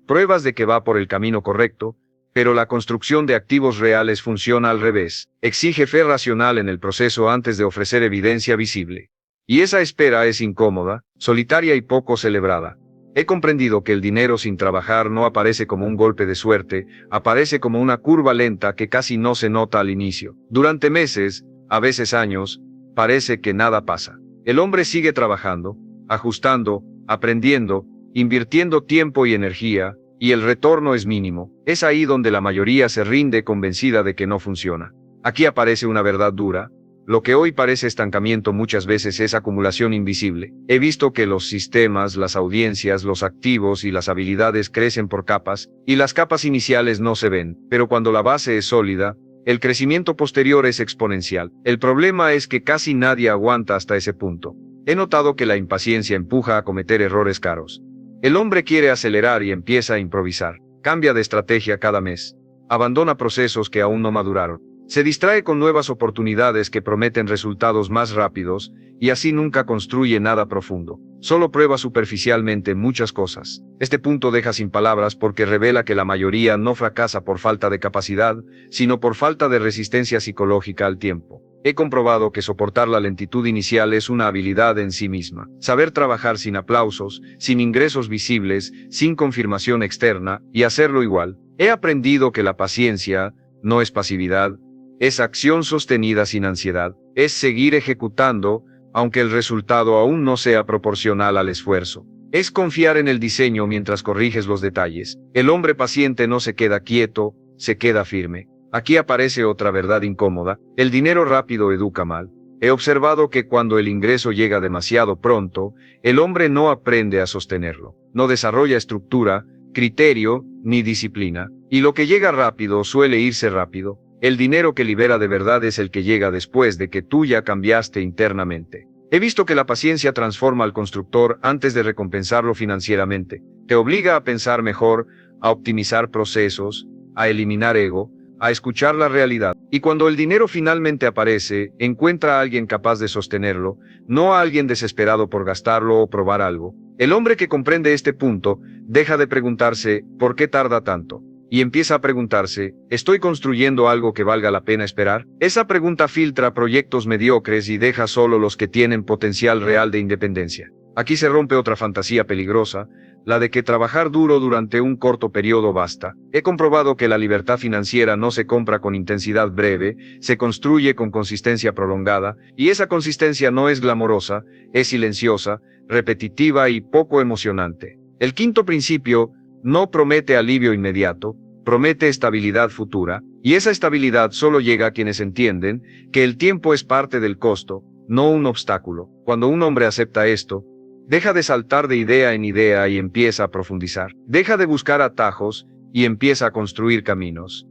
pruebas de que va por el camino correcto, pero la construcción de activos reales funciona al revés. Exige fe racional en el proceso antes de ofrecer evidencia visible. Y esa espera es incómoda, solitaria y poco celebrada. He comprendido que el dinero sin trabajar no aparece como un golpe de suerte, aparece como una curva lenta que casi no se nota al inicio. Durante meses, a veces años, parece que nada pasa. El hombre sigue trabajando, ajustando, aprendiendo, invirtiendo tiempo y energía, y el retorno es mínimo. Es ahí donde la mayoría se rinde convencida de que no funciona. Aquí aparece una verdad dura. Lo que hoy parece estancamiento muchas veces es acumulación invisible. He visto que los sistemas, las audiencias, los activos y las habilidades crecen por capas, y las capas iniciales no se ven, pero cuando la base es sólida, el crecimiento posterior es exponencial. El problema es que casi nadie aguanta hasta ese punto. He notado que la impaciencia empuja a cometer errores caros. El hombre quiere acelerar y empieza a improvisar. Cambia de estrategia cada mes. Abandona procesos que aún no maduraron. Se distrae con nuevas oportunidades que prometen resultados más rápidos, y así nunca construye nada profundo. Solo prueba superficialmente muchas cosas. Este punto deja sin palabras porque revela que la mayoría no fracasa por falta de capacidad, sino por falta de resistencia psicológica al tiempo. He comprobado que soportar la lentitud inicial es una habilidad en sí misma. Saber trabajar sin aplausos, sin ingresos visibles, sin confirmación externa, y hacerlo igual. He aprendido que la paciencia no es pasividad, es acción sostenida sin ansiedad, es seguir ejecutando, aunque el resultado aún no sea proporcional al esfuerzo. Es confiar en el diseño mientras corriges los detalles. El hombre paciente no se queda quieto, se queda firme. Aquí aparece otra verdad incómoda: el dinero rápido educa mal. He observado que cuando el ingreso llega demasiado pronto, el hombre no aprende a sostenerlo, no desarrolla estructura, criterio, ni disciplina, y lo que llega rápido suele irse rápido. El dinero que libera de verdad es el que llega después de que tú ya cambiaste internamente. He visto que la paciencia transforma al constructor antes de recompensarlo financieramente. Te obliga a pensar mejor, a optimizar procesos, a eliminar ego, a escuchar la realidad. Y cuando el dinero finalmente aparece, encuentra a alguien capaz de sostenerlo, no a alguien desesperado por gastarlo o probar algo. El hombre que comprende este punto deja de preguntarse ¿por qué tarda tanto? Y empieza a preguntarse, ¿estoy construyendo algo que valga la pena esperar? Esa pregunta filtra proyectos mediocres y deja solo los que tienen potencial real de independencia. Aquí se rompe otra fantasía peligrosa, la de que trabajar duro durante un corto periodo basta. He comprobado que la libertad financiera no se compra con intensidad breve, se construye con consistencia prolongada, y esa consistencia no es glamorosa, es silenciosa, repetitiva y poco emocionante. El quinto principio no promete alivio inmediato, promete estabilidad futura, y esa estabilidad solo llega a quienes entienden que el tiempo es parte del costo, no un obstáculo. Cuando un hombre acepta esto, deja de saltar de idea en idea y empieza a profundizar. Deja de buscar atajos y empieza a construir caminos.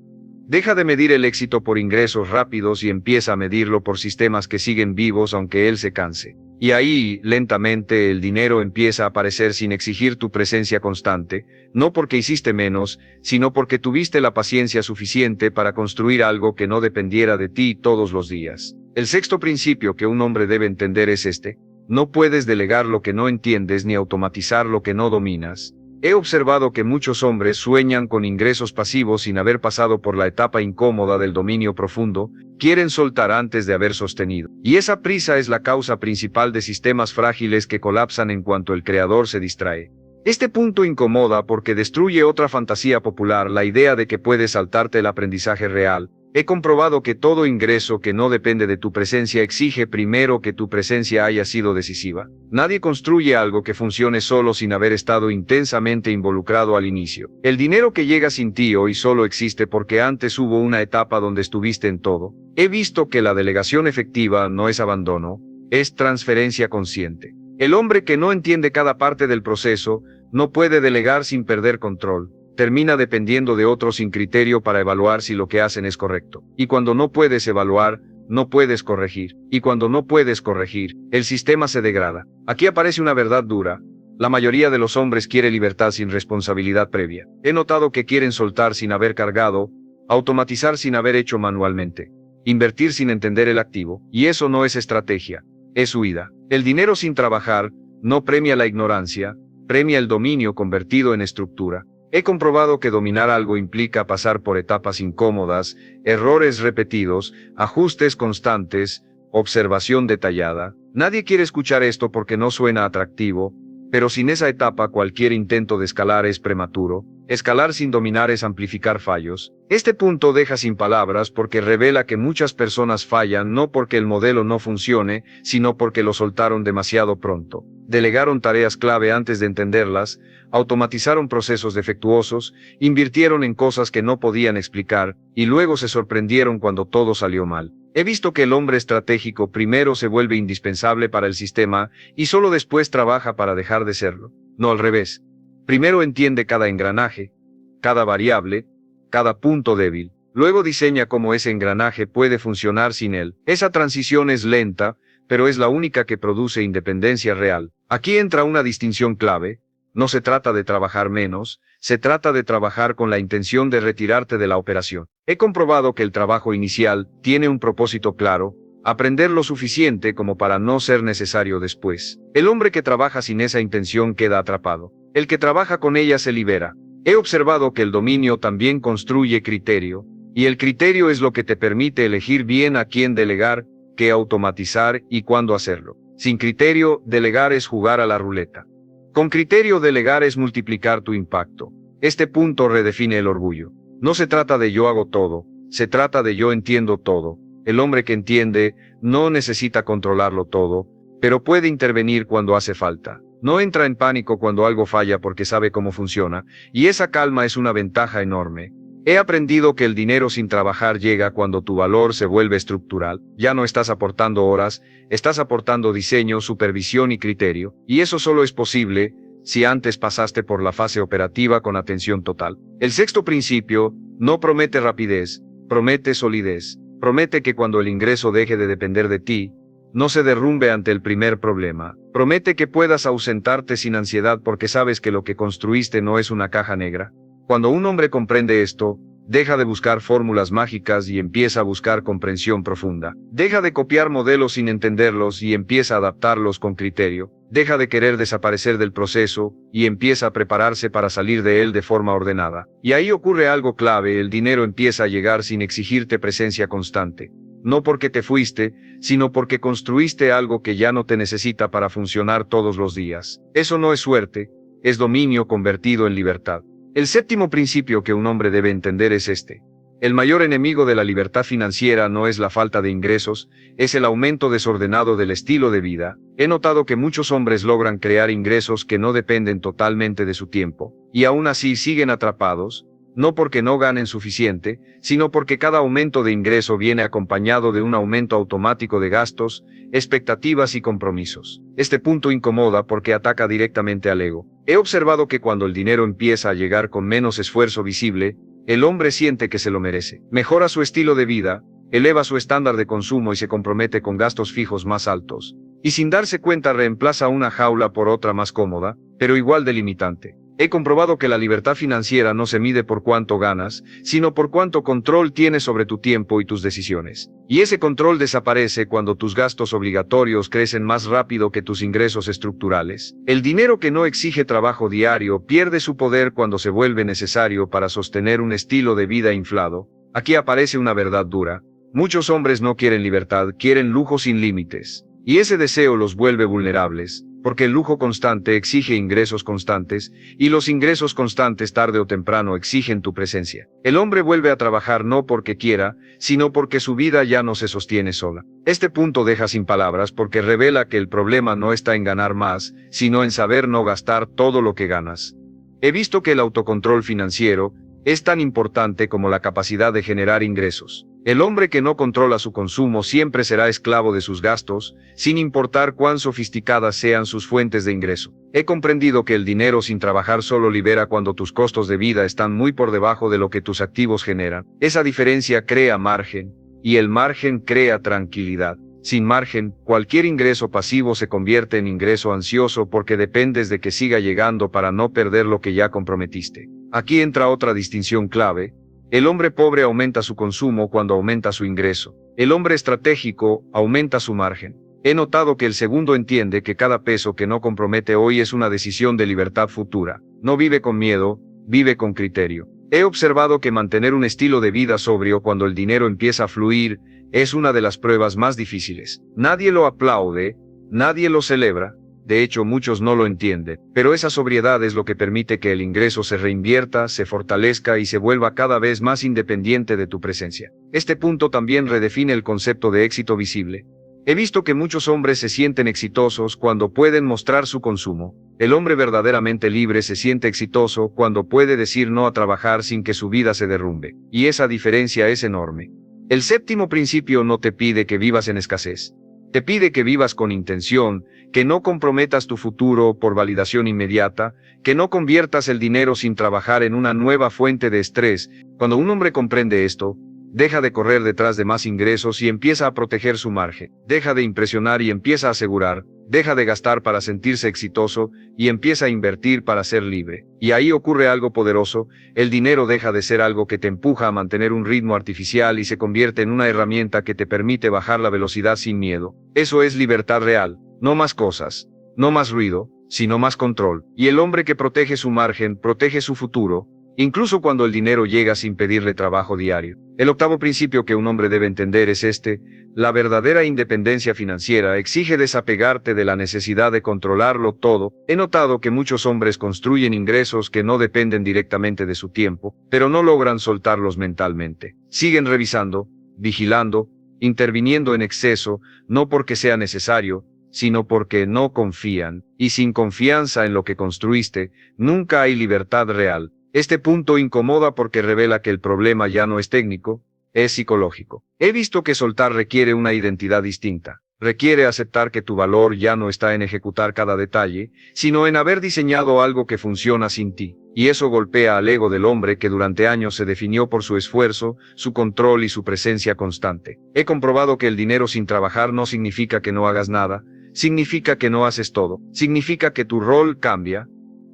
Deja de medir el éxito por ingresos rápidos y empieza a medirlo por sistemas que siguen vivos aunque él se canse. Y ahí, lentamente, el dinero empieza a aparecer sin exigir tu presencia constante, no porque hiciste menos, sino porque tuviste la paciencia suficiente para construir algo que no dependiera de ti todos los días. El sexto principio que un hombre debe entender es este: no puedes delegar lo que no entiendes ni automatizar lo que no dominas. He observado que muchos hombres sueñan con ingresos pasivos sin haber pasado por la etapa incómoda del dominio profundo, quieren soltar antes de haber sostenido. Y esa prisa es la causa principal de sistemas frágiles que colapsan en cuanto el creador se distrae. Este punto incomoda porque destruye otra fantasía popular, la idea de que puedes saltarte el aprendizaje real. He comprobado que todo ingreso que no depende de tu presencia exige primero que tu presencia haya sido decisiva. Nadie construye algo que funcione solo sin haber estado intensamente involucrado al inicio. El dinero que llega sin ti hoy solo existe porque antes hubo una etapa donde estuviste en todo. He visto que la delegación efectiva no es abandono, es transferencia consciente. El hombre que no entiende cada parte del proceso no puede delegar sin perder control. Termina dependiendo de otros sin criterio para evaluar si lo que hacen es correcto. Y cuando no puedes evaluar, no puedes corregir. Y cuando no puedes corregir, el sistema se degrada. Aquí aparece una verdad dura. La mayoría de los hombres quiere libertad sin responsabilidad previa. He notado que quieren soltar sin haber cargado, automatizar sin haber hecho manualmente, invertir sin entender el activo. Y eso no es estrategia, es huida. El dinero sin trabajar no premia la ignorancia, premia el dominio convertido en estructura. He comprobado que dominar algo implica pasar por etapas incómodas, errores repetidos, ajustes constantes, observación detallada. Nadie quiere escuchar esto porque no suena atractivo, pero sin esa etapa cualquier intento de escalar es prematuro. Escalar sin dominar es amplificar fallos. Este punto deja sin palabras porque revela que muchas personas fallan no porque el modelo no funcione, sino porque lo soltaron demasiado pronto. Delegaron tareas clave antes de entenderlas, automatizaron procesos defectuosos, invirtieron en cosas que no podían explicar, y luego se sorprendieron cuando todo salió mal. He visto que el hombre estratégico primero se vuelve indispensable para el sistema y solo después trabaja para dejar de serlo. No al revés. Primero entiende cada engranaje, cada variable, cada punto débil. Luego diseña cómo ese engranaje puede funcionar sin él. Esa transición es lenta, pero es la única que produce independencia real. Aquí entra una distinción clave. No se trata de trabajar menos, se trata de trabajar con la intención de retirarte de la operación. He comprobado que el trabajo inicial tiene un propósito claro, aprender lo suficiente como para no ser necesario después. El hombre que trabaja sin esa intención queda atrapado. El que trabaja con ella se libera. He observado que el dominio también construye criterio, y el criterio es lo que te permite elegir bien a quién delegar, qué automatizar y cuándo hacerlo. Sin criterio, delegar es jugar a la ruleta. Con criterio, delegar es multiplicar tu impacto. Este punto redefine el orgullo. No se trata de yo hago todo, se trata de yo entiendo todo. El hombre que entiende no necesita controlarlo todo, pero puede intervenir cuando hace falta. No entra en pánico cuando algo falla porque sabe cómo funciona, y esa calma es una ventaja enorme. He aprendido que el dinero sin trabajar llega cuando tu valor se vuelve estructural. Ya no estás aportando horas, estás aportando diseño, supervisión y criterio, y eso solo es posible si antes pasaste por la fase operativa con atención total. El sexto principio no promete rapidez, promete solidez. Promete que cuando el ingreso deje de depender de ti, no se derrumbe ante el primer problema. Promete que puedas ausentarte sin ansiedad porque sabes que lo que construiste no es una caja negra. Cuando un hombre comprende esto, deja de buscar fórmulas mágicas y empieza a buscar comprensión profunda. Deja de copiar modelos sin entenderlos y empieza a adaptarlos con criterio. Deja de querer desaparecer del proceso y empieza a prepararse para salir de él de forma ordenada. Y ahí ocurre algo clave: el dinero empieza a llegar sin exigirte presencia constante. No porque te fuiste, sino porque construiste algo que ya no te necesita para funcionar todos los días. Eso no es suerte, es dominio convertido en libertad. El séptimo principio que un hombre debe entender es este. El mayor enemigo de la libertad financiera no es la falta de ingresos, es el aumento desordenado del estilo de vida. He notado que muchos hombres logran crear ingresos que no dependen totalmente de su tiempo, y aún así siguen atrapados, no porque no ganen suficiente, sino porque cada aumento de ingreso viene acompañado de un aumento automático de gastos, expectativas y compromisos. Este punto incomoda porque ataca directamente al ego. He observado que cuando el dinero empieza a llegar con menos esfuerzo visible, el hombre siente que se lo merece. Mejora su estilo de vida, eleva su estándar de consumo y se compromete con gastos fijos más altos. Y sin darse cuenta reemplaza una jaula por otra más cómoda, pero igual de limitante. He comprobado que la libertad financiera no se mide por cuánto ganas, sino por cuánto control tienes sobre tu tiempo y tus decisiones. Y ese control desaparece cuando tus gastos obligatorios crecen más rápido que tus ingresos estructurales. El dinero que no exige trabajo diario pierde su poder cuando se vuelve necesario para sostener un estilo de vida inflado. Aquí aparece una verdad dura. Muchos hombres no quieren libertad, quieren lujo sin límites. Y ese deseo los vuelve vulnerables. Porque el lujo constante exige ingresos constantes, y los ingresos constantes tarde o temprano exigen tu presencia. El hombre vuelve a trabajar no porque quiera, sino porque su vida ya no se sostiene sola. Este punto deja sin palabras porque revela que el problema no está en ganar más, sino en saber no gastar todo lo que ganas. He visto que el autocontrol financiero es tan importante como la capacidad de generar ingresos. El hombre que no controla su consumo siempre será esclavo de sus gastos, sin importar cuán sofisticadas sean sus fuentes de ingreso. He comprendido que el dinero sin trabajar solo libera cuando tus costos de vida están muy por debajo de lo que tus activos generan. Esa diferencia crea margen, y el margen crea tranquilidad. Sin margen, cualquier ingreso pasivo se convierte en ingreso ansioso porque dependes de que siga llegando para no perder lo que ya comprometiste. Aquí entra otra distinción clave. El hombre pobre aumenta su consumo cuando aumenta su ingreso. El hombre estratégico aumenta su margen. He notado que el segundo entiende que cada peso que no compromete hoy es una decisión de libertad futura. No vive con miedo, vive con criterio. He observado que mantener un estilo de vida sobrio cuando el dinero empieza a fluir Es una de las pruebas más difíciles. Nadie lo aplaude, nadie lo celebra. De hecho, muchos no lo entienden, pero esa sobriedad es lo que permite que el ingreso se reinvierta, se fortalezca y se vuelva cada vez más independiente de tu presencia. Este punto también redefine el concepto de éxito visible. He visto que muchos hombres se sienten exitosos cuando pueden mostrar su consumo. El hombre verdaderamente libre se siente exitoso cuando puede decir no a trabajar sin que su vida se derrumbe, y esa diferencia es enorme. El séptimo principio no te pide que vivas en escasez. Te pide que vivas con intención, que no comprometas tu futuro por validación inmediata, que no conviertas el dinero sin trabajar en una nueva fuente de estrés. Cuando un hombre comprende esto, deja de correr detrás de más ingresos y empieza a proteger su margen. Deja de impresionar y empieza a asegurar. Deja de gastar para sentirse exitoso y empieza a invertir para ser libre. Y ahí ocurre algo poderoso. El dinero deja de ser algo que te empuja a mantener un ritmo artificial y se convierte en una herramienta que te permite bajar la velocidad sin miedo. Eso es libertad real. No más cosas, no más ruido, sino más control. Y el hombre que protege su margen, protege su futuro, incluso cuando el dinero llega sin pedirle trabajo diario. El octavo principio que un hombre debe entender es este: la verdadera independencia financiera exige desapegarte de la necesidad de controlarlo todo. He notado que muchos hombres construyen ingresos que no dependen directamente de su tiempo, pero no logran soltarlos mentalmente. Siguen revisando, vigilando, interviniendo en exceso, no porque sea necesario, sino porque no confían, y sin confianza en lo que construiste, nunca hay libertad real. Este punto incomoda porque revela que el problema ya no es técnico, es psicológico. He visto que soltar requiere una identidad distinta. Requiere aceptar que tu valor ya no está en ejecutar cada detalle, sino en haber diseñado algo que funciona sin ti. Y eso golpea al ego del hombre que durante años se definió por su esfuerzo, su control y su presencia constante. He comprobado que el dinero sin trabajar no significa que no hagas nada, significa que no haces todo, significa que tu rol cambia.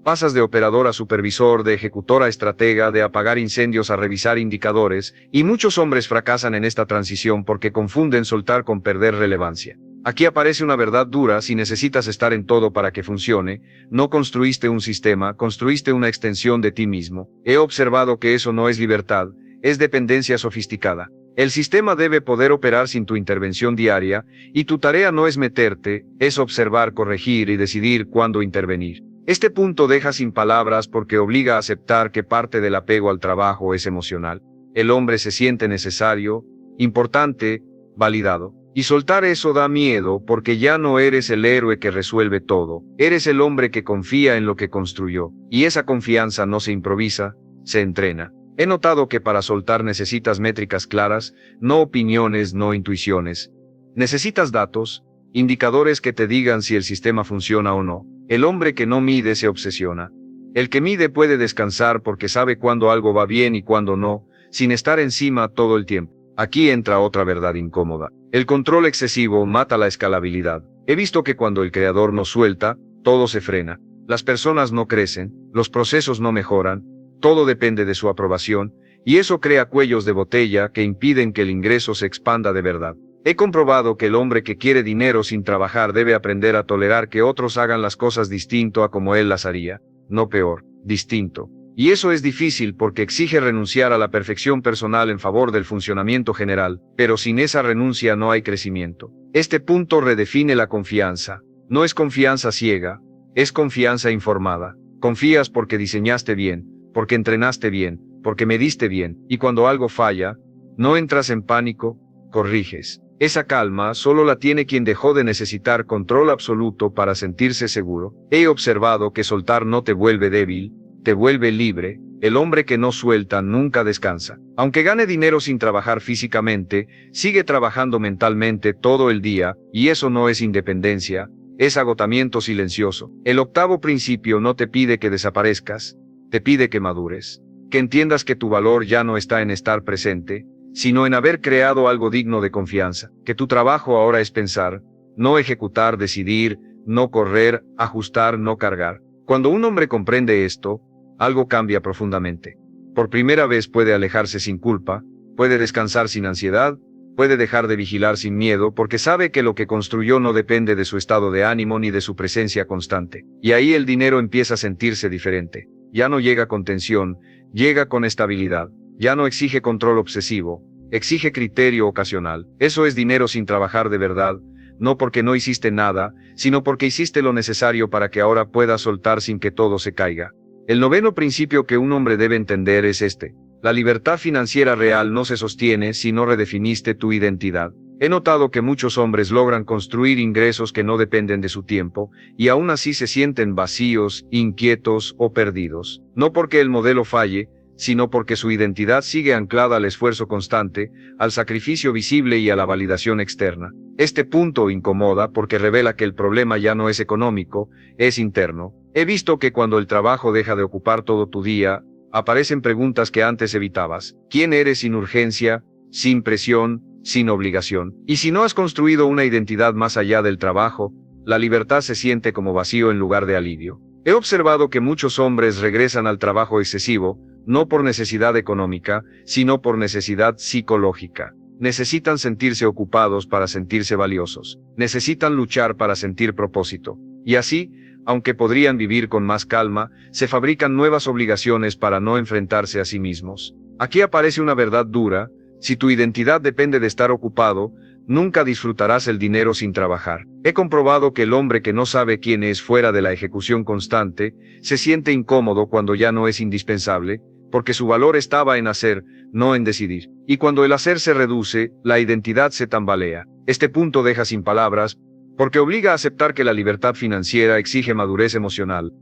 Pasas de operador a supervisor, de ejecutor a estratega, de apagar incendios a revisar indicadores, y muchos hombres fracasan en esta transición porque confunden soltar con perder relevancia. Aquí aparece una verdad dura: si necesitas estar en todo para que funcione, no construiste un sistema, construiste una extensión de ti mismo. He observado que eso no es libertad, es dependencia sofisticada. El sistema debe poder operar sin tu intervención diaria, y tu tarea no es meterte, es observar, corregir y decidir cuándo intervenir. Este punto deja sin palabras porque obliga a aceptar que parte del apego al trabajo es emocional. El hombre se siente necesario, importante, validado. Y soltar eso da miedo porque ya no eres el héroe que resuelve todo, eres el hombre que confía en lo que construyó. Y esa confianza no se improvisa, se entrena. He notado que para soltar necesitas métricas claras, no opiniones, no intuiciones. Necesitas datos, indicadores que te digan si el sistema funciona o no. El hombre que no mide se obsesiona. El que mide puede descansar porque sabe cuándo algo va bien y cuándo no, sin estar encima todo el tiempo. Aquí entra otra verdad incómoda. El control excesivo mata la escalabilidad. He visto que cuando el creador no suelta, todo se frena. Las personas no crecen, los procesos no mejoran, todo depende de su aprobación, y eso crea cuellos de botella que impiden que el ingreso se expanda de verdad. He comprobado que el hombre que quiere dinero sin trabajar debe aprender a tolerar que otros hagan las cosas distinto a como él las haría, no peor, distinto. Y eso es difícil porque exige renunciar a la perfección personal en favor del funcionamiento general, pero sin esa renuncia no hay crecimiento. Este punto redefine la confianza. No es confianza ciega, es confianza informada. Confías porque diseñaste bien, porque entrenaste bien, porque mediste bien, y cuando algo falla, no entras en pánico, corriges. Esa calma solo la tiene quien dejó de necesitar control absoluto para sentirse seguro. He observado que soltar no te vuelve débil, te vuelve libre. El hombre que no suelta nunca descansa. Aunque gane dinero sin trabajar físicamente, sigue trabajando mentalmente todo el día, y eso no es independencia, es agotamiento silencioso. El octavo principio no te pide que desaparezcas, te pide que madures, que entiendas que tu valor ya no está en estar presente, sino en haber creado algo digno de confianza, que tu trabajo ahora es pensar, no ejecutar, decidir, no correr, ajustar, no cargar. Cuando un hombre comprende esto, algo cambia profundamente. Por primera vez puede alejarse sin culpa, puede descansar sin ansiedad, puede dejar de vigilar sin miedo porque sabe que lo que construyó no depende de su estado de ánimo ni de su presencia constante. Y ahí el dinero empieza a sentirse diferente. Ya no llega con tensión, llega con estabilidad. Ya no exige control obsesivo, exige criterio ocasional. Eso es dinero sin trabajar de verdad, no porque no hiciste nada, sino porque hiciste lo necesario para que ahora puedas soltar sin que todo se caiga. El noveno principio que un hombre debe entender es este: la libertad financiera real no se sostiene si no redefiniste tu identidad. He notado que muchos hombres logran construir ingresos que no dependen de su tiempo, y aún así se sienten vacíos, inquietos o perdidos. No porque el modelo falle, sino porque su identidad sigue anclada al esfuerzo constante, al sacrificio visible y a la validación externa. Este punto incomoda porque revela que el problema ya no es económico, es interno. He visto que cuando el trabajo deja de ocupar todo tu día, aparecen preguntas que antes evitabas. ¿Quién eres sin urgencia, sin presión, sin obligación? Y si no has construido una identidad más allá del trabajo, la libertad se siente como vacío en lugar de alivio. He observado que muchos hombres regresan al trabajo excesivo, no por necesidad económica, sino por necesidad psicológica. Necesitan sentirse ocupados para sentirse valiosos. Necesitan luchar para sentir propósito. Y así, aunque podrían vivir con más calma, se fabrican nuevas obligaciones para no enfrentarse a sí mismos. Aquí aparece una verdad dura: si tu identidad depende de estar ocupado, nunca disfrutarás el dinero sin trabajar. He comprobado que el hombre que no sabe quién es fuera de la ejecución constante, se siente incómodo cuando ya no es indispensable, porque su valor estaba en hacer, no en decidir. Y cuando el hacer se reduce, la identidad se tambalea. Este punto deja sin palabras, porque obliga a aceptar que la libertad financiera exige madurez emocional.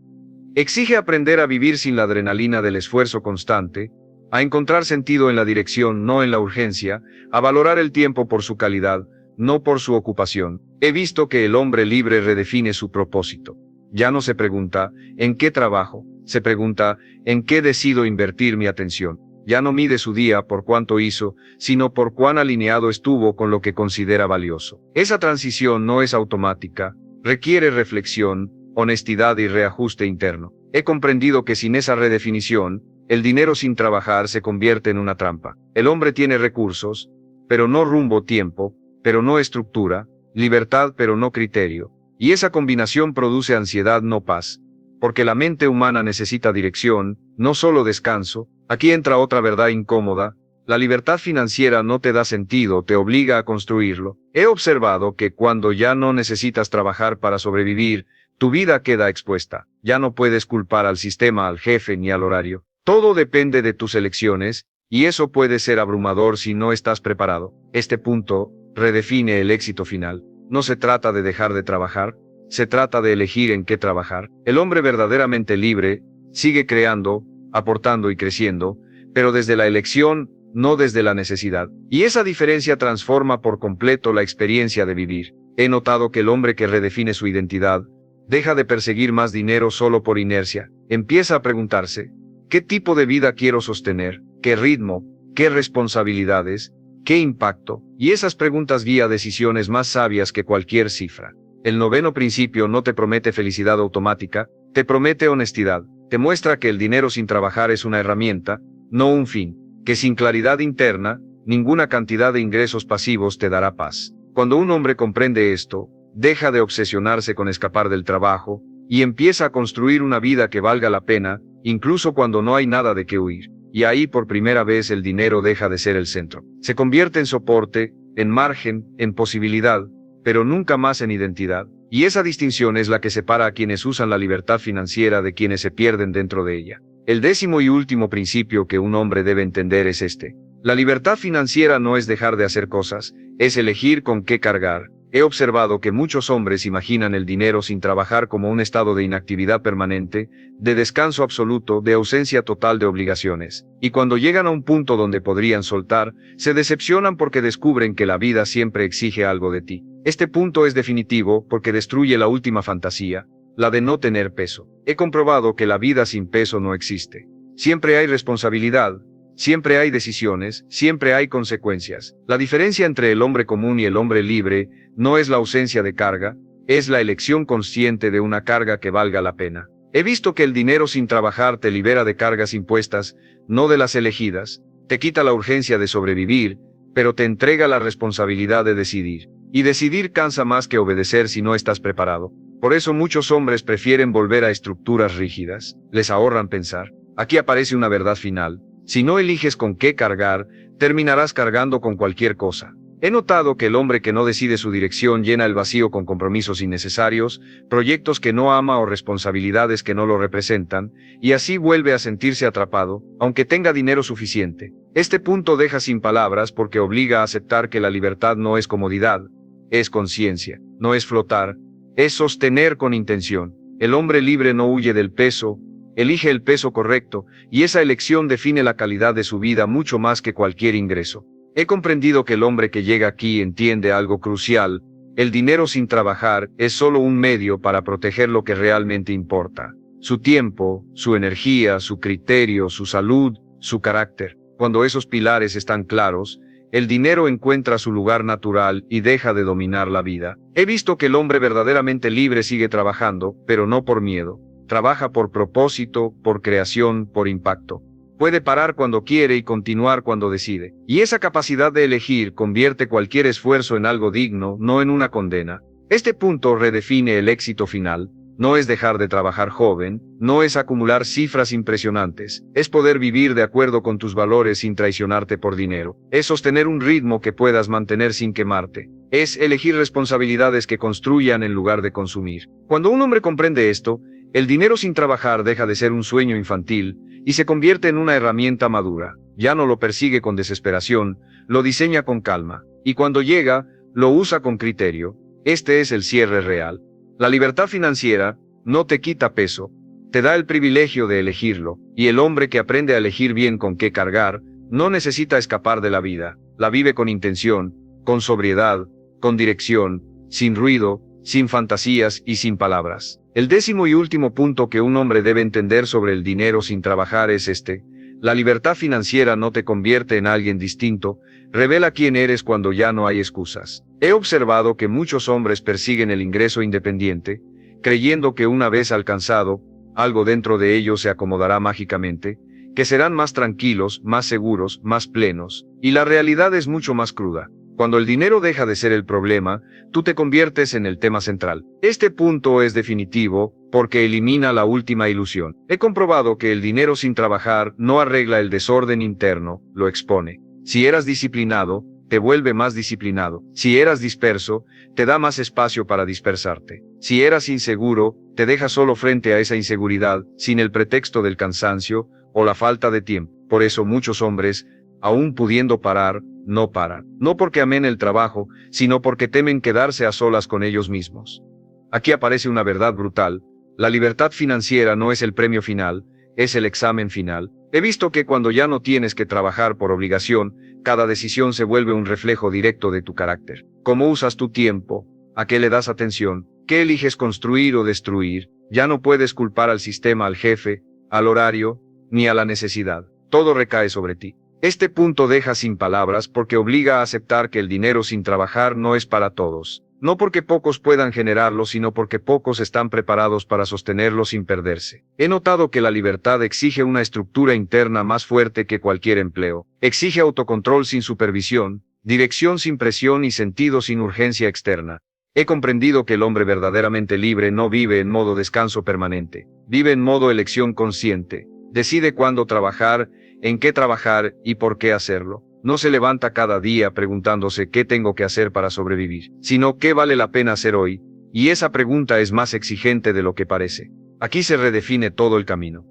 Exige aprender a vivir sin la adrenalina del esfuerzo constante, a encontrar sentido en la dirección, no en la urgencia, a valorar el tiempo por su calidad, no por su ocupación. He visto que el hombre libre redefine su propósito. Ya no se pregunta, ¿en qué trabajo? Se pregunta, ¿en qué decido invertir mi atención? Ya no mide su día por cuánto hizo, sino por cuán alineado estuvo con lo que considera valioso. Esa transición no es automática, requiere reflexión, honestidad y reajuste interno. He comprendido que sin esa redefinición, el dinero sin trabajar se convierte en una trampa. El hombre tiene recursos, pero no rumbo, tiempo, pero no estructura, libertad pero no criterio. Y esa combinación produce ansiedad, no paz. Porque la mente humana necesita dirección, no solo descanso. Aquí entra otra verdad incómoda: la libertad financiera no te da sentido, te obliga a construirlo. He observado que cuando ya no necesitas trabajar para sobrevivir, tu vida queda expuesta. Ya no puedes culpar al sistema, al jefe ni al horario. Todo depende de tus elecciones, y eso puede ser abrumador si no estás preparado. Este punto redefine el éxito final. No se trata de dejar de trabajar, se trata de elegir en qué trabajar. El hombre verdaderamente libre sigue creando, aportando y creciendo, pero desde la elección, no desde la necesidad. Y esa diferencia transforma por completo la experiencia de vivir. He notado que el hombre que redefine su identidad deja de perseguir más dinero solo por inercia. Empieza a preguntarse: ¿qué tipo de vida quiero sostener? ¿Qué ritmo? ¿Qué responsabilidades? ¿Qué impacto? Y esas preguntas guían decisiones más sabias que cualquier cifra. El noveno principio no te promete felicidad automática, te promete honestidad. Te muestra que el dinero sin trabajar es una herramienta, no un fin. Que sin claridad interna, ninguna cantidad de ingresos pasivos te dará paz. Cuando un hombre comprende esto, deja de obsesionarse con escapar del trabajo, y empieza a construir una vida que valga la pena, incluso cuando no hay nada de qué huir. Y ahí por primera vez el dinero deja de ser el centro. Se convierte en soporte, en margen, en posibilidad, pero nunca más en identidad. Y esa distinción es la que separa a quienes usan la libertad financiera de quienes se pierden dentro de ella. El décimo y último principio que un hombre debe entender es este: la libertad financiera no es dejar de hacer cosas, es elegir con qué cargar. He observado que muchos hombres imaginan el dinero sin trabajar como un estado de inactividad permanente, de descanso absoluto, de ausencia total de obligaciones. Y cuando llegan a un punto donde podrían soltar, se decepcionan porque descubren que la vida siempre exige algo de ti. Este punto es definitivo porque destruye la última fantasía, la de no tener peso. He comprobado que la vida sin peso no existe. Siempre hay responsabilidad. Siempre hay decisiones, siempre hay consecuencias. La diferencia entre el hombre común y el hombre libre no es la ausencia de carga, es la elección consciente de una carga que valga la pena. He visto que el dinero sin trabajar te libera de cargas impuestas, no de las elegidas, te quita la urgencia de sobrevivir, pero te entrega la responsabilidad de decidir. Y decidir cansa más que obedecer si no estás preparado. Por eso muchos hombres prefieren volver a estructuras rígidas, les ahorran pensar. Aquí aparece una verdad final: Si no eliges con qué cargar, terminarás cargando con cualquier cosa. He notado que el hombre que no decide su dirección llena el vacío con compromisos innecesarios, proyectos que no ama o responsabilidades que no lo representan, y así vuelve a sentirse atrapado, aunque tenga dinero suficiente. Este punto deja sin palabras porque obliga a aceptar que la libertad no es comodidad, es conciencia, no es flotar, es sostener con intención. El hombre libre no huye del peso, elige el peso correcto, y esa elección define la calidad de su vida mucho más que cualquier ingreso. He comprendido que el hombre que llega aquí entiende algo crucial: el dinero sin trabajar es solo un medio para proteger lo que realmente importa: su tiempo, su energía, su criterio, su salud, su carácter. Cuando esos pilares están claros, el dinero encuentra su lugar natural y deja de dominar la vida. He visto que el hombre verdaderamente libre sigue trabajando, pero no por miedo. Trabaja por propósito, por creación, por impacto. Puede parar cuando quiere y continuar cuando decide. Y esa capacidad de elegir convierte cualquier esfuerzo en algo digno, no en una condena. Este punto redefine el éxito final. No es dejar de trabajar joven, no es acumular cifras impresionantes, es poder vivir de acuerdo con tus valores sin traicionarte por dinero, es sostener un ritmo que puedas mantener sin quemarte, es elegir responsabilidades que construyan en lugar de consumir. Cuando un hombre comprende esto, el dinero sin trabajar deja de ser un sueño infantil y se convierte en una herramienta madura. Ya no lo persigue con desesperación, lo diseña con calma, y cuando llega, lo usa con criterio. Este es el cierre real. La libertad financiera no te quita peso, te da el privilegio de elegirlo, y el hombre que aprende a elegir bien con qué cargar, no necesita escapar de la vida, la vive con intención, con sobriedad, con dirección, sin ruido, sin fantasías y sin palabras. El 10º y último punto que un hombre debe entender sobre el dinero sin trabajar es este: la libertad financiera no te convierte en alguien distinto, revela quién eres cuando ya no hay excusas. He observado que muchos hombres persiguen el ingreso independiente, creyendo que una vez alcanzado, algo dentro de ellos se acomodará mágicamente, que serán más tranquilos, más seguros, más plenos, y la realidad es mucho más cruda. Cuando el dinero deja de ser el problema, tú te conviertes en el tema central. Este punto es definitivo, porque elimina la última ilusión. He comprobado que el dinero sin trabajar no arregla el desorden interno, lo expone. Si eras disciplinado, te vuelve más disciplinado. Si eras disperso, te da más espacio para dispersarte. Si eras inseguro, te deja solo frente a esa inseguridad, sin el pretexto del cansancio o la falta de tiempo. Por eso muchos hombres, aún pudiendo parar, no paran. No porque amen el trabajo, sino porque temen quedarse a solas con ellos mismos. Aquí aparece una verdad brutal: la libertad financiera no es el premio final, es el examen final. He visto que cuando ya no tienes que trabajar por obligación, cada decisión se vuelve un reflejo directo de tu carácter. ¿Cómo usas tu tiempo? ¿A qué le das atención? ¿Qué eliges construir o destruir? Ya no puedes culpar al sistema, al jefe, al horario, ni a la necesidad. Todo recae sobre ti. Este punto deja sin palabras porque obliga a aceptar que el dinero sin trabajar no es para todos. No porque pocos puedan generarlo, sino porque pocos están preparados para sostenerlo sin perderse. He notado que la libertad exige una estructura interna más fuerte que cualquier empleo. Exige autocontrol sin supervisión, dirección sin presión y sentido sin urgencia externa. He comprendido que el hombre verdaderamente libre no vive en modo descanso permanente. Vive en modo elección consciente. Decide cuándo trabajar, en qué trabajar y por qué hacerlo. No se levanta cada día preguntándose qué tengo que hacer para sobrevivir, sino qué vale la pena hacer hoy, y esa pregunta es más exigente de lo que parece. Aquí se redefine todo el camino.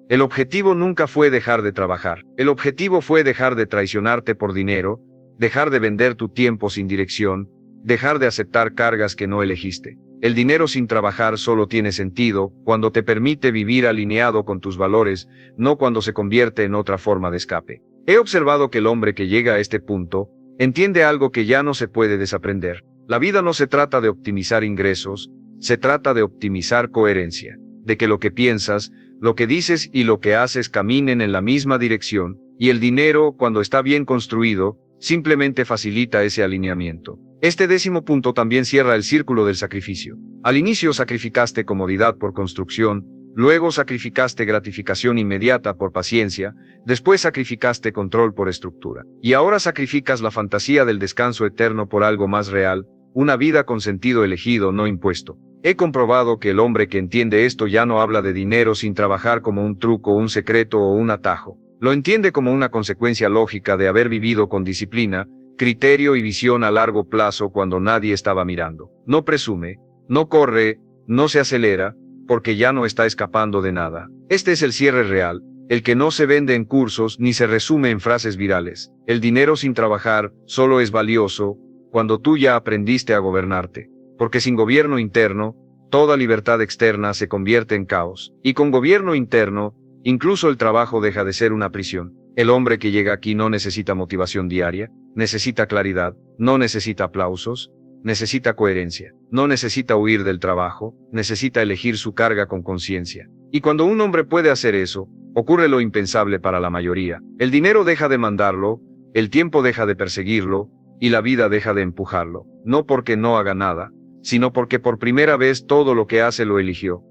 El objetivo nunca fue dejar de trabajar. El objetivo fue dejar de traicionarte por dinero, dejar de vender tu tiempo sin dirección, dejar de aceptar cargas que no elegiste. El dinero sin trabajar solo tiene sentido cuando te permite vivir alineado con tus valores, no cuando se convierte en otra forma de escape. He observado que el hombre que llega a este punto entiende algo que ya no se puede desaprender. La vida no se trata de optimizar ingresos, se trata de optimizar coherencia, de que lo que piensas, lo que dices y lo que haces caminen en la misma dirección, y el dinero, cuando está bien construido, simplemente facilita ese alineamiento. Este 10º punto también cierra el círculo del sacrificio. Al inicio sacrificaste comodidad por construcción, luego sacrificaste gratificación inmediata por paciencia, después sacrificaste control por estructura. Y ahora sacrificas la fantasía del descanso eterno por algo más real, una vida con sentido elegido, no impuesto. He comprobado que el hombre que entiende esto ya no habla de dinero sin trabajar como un truco, un secreto o un atajo. Lo entiende como una consecuencia lógica de haber vivido con disciplina, criterio y visión a largo plazo cuando nadie estaba mirando. No presume, no corre, no se acelera, porque ya no está escapando de nada. Este es el cierre real, el que no se vende en cursos ni se resume en frases virales. El dinero sin trabajar solo es valioso cuando tú ya aprendiste a gobernarte. Porque sin gobierno interno, toda libertad externa se convierte en caos. Y con gobierno interno, incluso el trabajo deja de ser una prisión. El hombre que llega aquí no necesita motivación diaria, necesita claridad, no necesita aplausos, necesita coherencia, no necesita huir del trabajo, necesita elegir su carga con conciencia. Y cuando un hombre puede hacer eso, ocurre lo impensable para la mayoría. El dinero deja de mandarlo, el tiempo deja de perseguirlo, y la vida deja de empujarlo. No porque no haga nada, sino porque por primera vez todo lo que hace lo eligió.